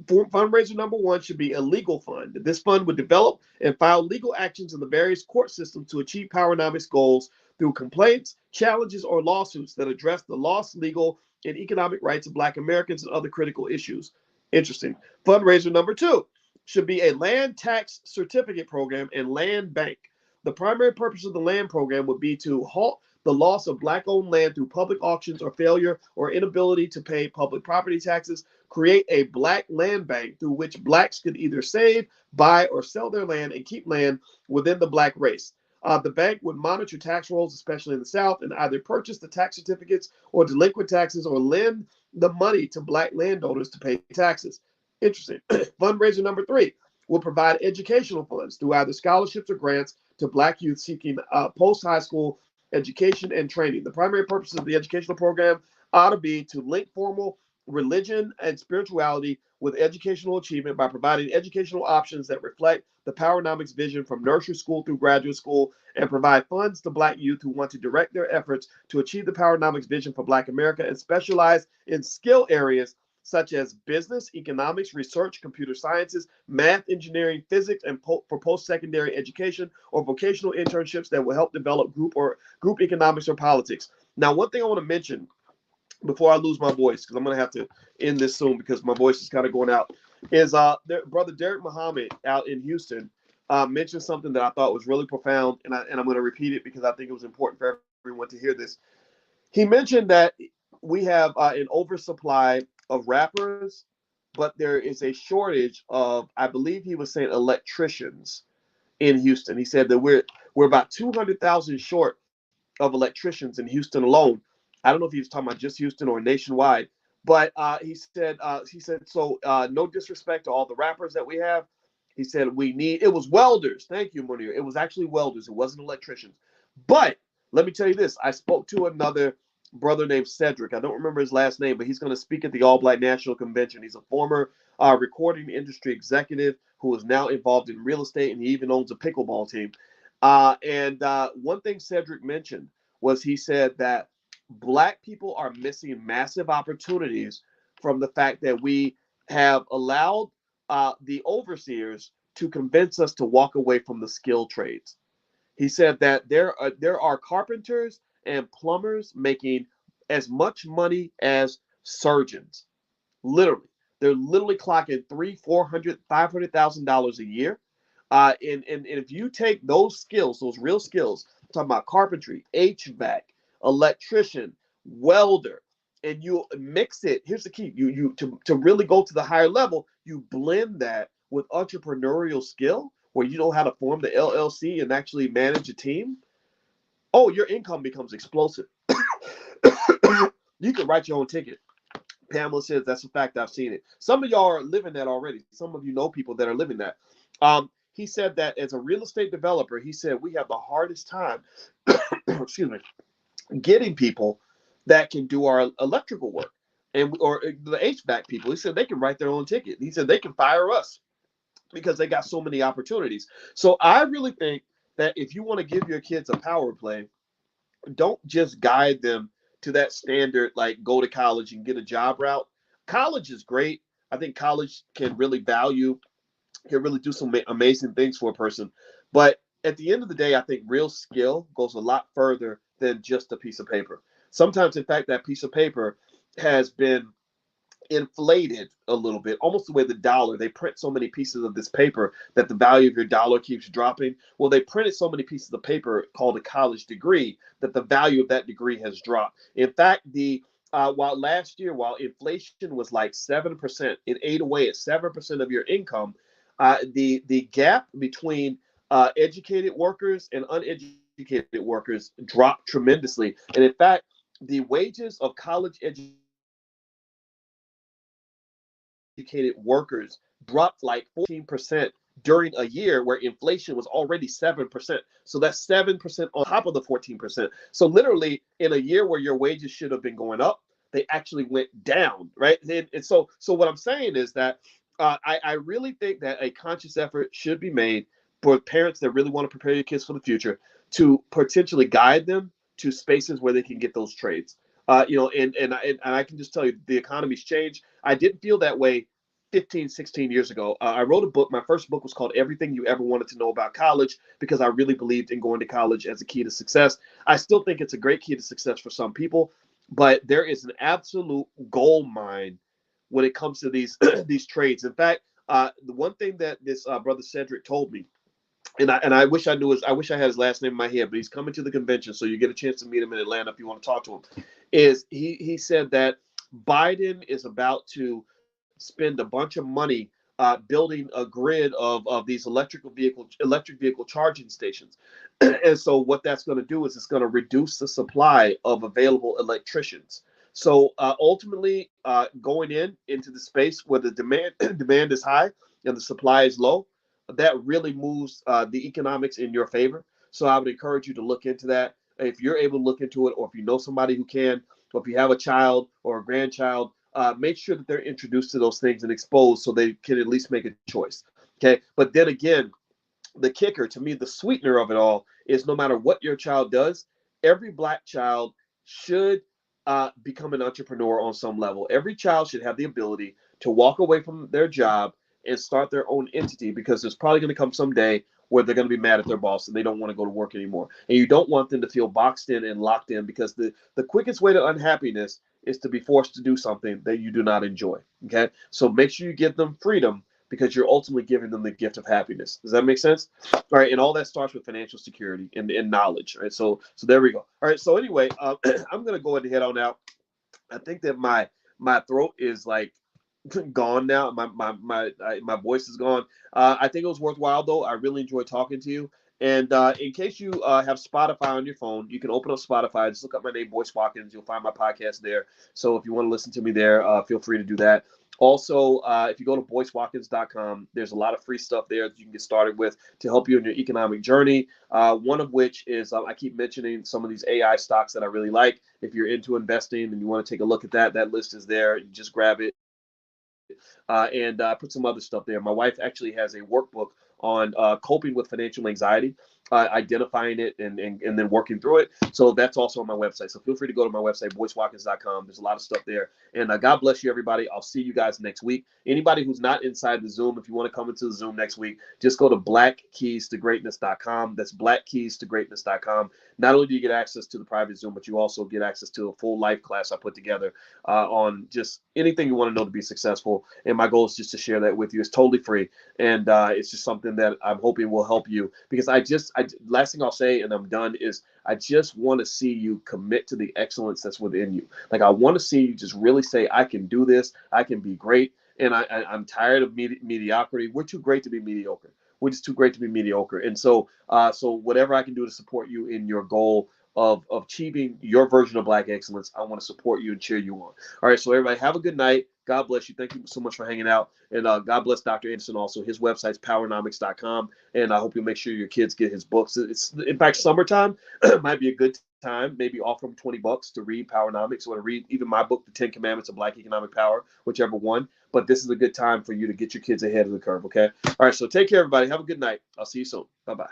Fundraiser number one should be a legal fund. This fund would develop and file legal actions in the various court systems to achieve Powernomics goals through complaints, challenges, or lawsuits that address the lost legal and economic rights of Black Americans and other critical issues. Interesting. Fundraiser number two should be a land tax certificate program and land bank. The primary purpose of the land program would be to halt the loss of Black-owned land through public auctions or failure or inability to pay public property taxes. Create a Black land bank through which Blacks could either save, buy, or sell their land and keep land within the Black race. The bank would monitor tax rolls, especially in the South, and either purchase the tax certificates or delinquent taxes or lend the money to Black landowners to pay taxes. Interesting. Fundraiser number three will provide educational funds through either scholarships or grants to Black youth seeking post-high school education and training. The primary purpose of the educational program ought to be to link formal religion and spirituality with educational achievement by providing educational options that reflect the Powernomics vision from nursery school through graduate school, and provide funds to Black youth who want to direct their efforts to achieve the Powernomics vision for Black America and specialize in skill areas such as business, economics, research, computer sciences, math, engineering, physics, and for post-secondary education or vocational internships that will help develop group economics or politics. Now, one thing I want to mention before I lose my voice, because I'm going to have to end this soon because my voice is kind of going out, is brother Derek Muhammad out in Houston mentioned something that I thought was really profound, and I'm going to repeat it because I think it was important for everyone to hear this. He mentioned that we have an oversupply of rappers, but there is a shortage of, I believe he was saying, electricians in Houston. He said that we're about 200,000 short of electricians in Houston alone. I don't know if he was talking about just Houston or nationwide, but he said so. No disrespect to all the rappers that we have. He said we need. It was welders. Thank you, Munir. It was actually welders. It wasn't electricians. But let me tell you this. I spoke to another brother named Cedric. I don't remember his last name, but he's going to speak at the All Black National Convention. He's a former recording industry executive who is now involved in real estate, and he even owns a pickleball team. And one thing Cedric mentioned was he said that Black people are missing massive opportunities from the fact that we have allowed the overseers to convince us to walk away from the skilled trades. He said that there are carpenters and plumbers making as much money as surgeons. Literally, they're literally clocking $300,000, $400,000, $500,000 a year. And if you take those skills, those real skills, I'm talking about carpentry, HVAC, electrician, welder, and you mix it. Here's the key: to really go to the higher level, you blend that with entrepreneurial skill, where you know how to form the LLC and actually manage a team. Oh, your income becomes explosive. You can write your own ticket. Pamela says that's a fact. I've seen it. Some of y'all are living that already. Some of you know people that are living that. He said that as a real estate developer, he said we have the hardest time, excuse me, getting people that can do our electrical work or the HVAC people. He said they can write their own ticket. He said they can fire us because they got so many opportunities. So I really think that if you want to give your kids a power play, don't just guide them to that standard, like go to college and get a job route. College is great. I think college can really do some amazing things for a person. But at the end of the day, I think real skill goes a lot further than just a piece of paper. Sometimes, in fact, that piece of paper has been inflated a little bit, almost the way the dollar, they print so many pieces of this paper that the value of your dollar keeps dropping. Well, they printed so many pieces of paper called a college degree that the value of that degree has dropped. In fact, while last year, while inflation was like 7%, it ate away at 7% of your income. The gap between educated workers and uneducated workers dropped tremendously. And in fact, the wages of college educated workers dropped like 14% during a year where inflation was already 7%. So that's 7% on top of the 14%. So literally in a year where your wages should have been going up, they actually went down, right? And so what I'm saying is that I really think that a conscious effort should be made for parents that really want to prepare your kids for the future to potentially guide them to spaces where they can get those trades. And I can just tell you the economy's changed. I didn't feel that way 15, 16 years ago. I wrote a book. My first book was called Everything You Ever Wanted to Know About College because I really believed in going to college as a key to success. I still think it's a great key to success for some people, but there is an absolute gold mine when it comes to these these trades. In fact, the one thing that this brother Cedric told me, and I wish I knew I wish I had his last name in my head, but he's coming to the convention, so you get a chance to meet him in Atlanta if you want to talk to him. Is he said that Biden is about to spend a bunch of money building a grid of these electric vehicle charging stations, and so what that's going to do is it's going to reduce the supply of available electricians. So ultimately, going into the space where the demand is high and the supply is low, that really moves the economics in your favor. So I would encourage you to look into that. If you're able to look into it, or if you know somebody who can, or if you have a child or a grandchild, make sure that they're introduced to those things and exposed so they can at least make a choice. Okay. But then again, the kicker to me, the sweetener of it all is no matter what your child does, every black child should become an entrepreneur on some level. Every child should have the ability to walk away from their job and start their own entity, because there's probably going to come some day where they're going to be mad at their boss and they don't want to go to work anymore. And you don't want them to feel boxed in and locked in, because the quickest way to unhappiness is to be forced to do something that you do not enjoy. Okay. So make sure you give them freedom, because you're ultimately giving them the gift of happiness. Does that make sense? All right. And all that starts with financial security and knowledge. Right. So there we go. All right. So anyway, I'm going to go ahead and head on out. I think that my throat is like gone now. My voice is gone. I think it was worthwhile though. I really enjoyed talking to you. And in case you have Spotify on your phone, you can open up Spotify. Just look up my name, Boyce Watkins. You'll find my podcast there. So if you want to listen to me there, feel free to do that. Also, if you go to boycewatkins.com, there's a lot of free stuff there that you can get started with to help you in your economic journey. One of which is I keep mentioning some of these AI stocks that I really like. If you're into investing and you want to take a look at that list is there. You just grab it. And put some other stuff there. My wife actually has a workbook on coping with financial anxiety, identifying it and then working through it. So that's also on my website. So feel free to go to my website, boycewatkins.com. There's a lot of stuff there. And God bless you, everybody. I'll see you guys next week. Anybody who's not inside the Zoom, if you want to come into the Zoom next week, just go to blackkeystogreatness.com. That's blackkeystogreatness.com. Not only do you get access to the private Zoom, but you also get access to a full life class I put together on just anything you want to know to be successful. And my goal is just to share that with you. It's totally free. And it's just something that I'm hoping will help you, because last thing I'll say, and I'm done, is I just want to see you commit to the excellence that's within you. Like, I want to see you just really say, I can do this. I can be great. And I'm tired of mediocrity. We're too great to be mediocre. We're just too great to be mediocre. And so whatever I can do to support you in your goal of achieving your version of Black excellence, I want to support you and cheer you on. All right. So everybody, have a good night. God bless you. Thank you so much for hanging out. And God bless Dr. Anderson also. His website's powernomics.com. And I hope you make sure your kids get his books. It's, in fact, summertime might be a good time, maybe offer them $20 to read Powernomics, or to read even my book, The 10 Commandments of Black Economic Power, whichever one. But this is a good time for you to get your kids ahead of the curve, okay? All right, so take care, everybody. Have a good night. I'll see you soon. Bye-bye.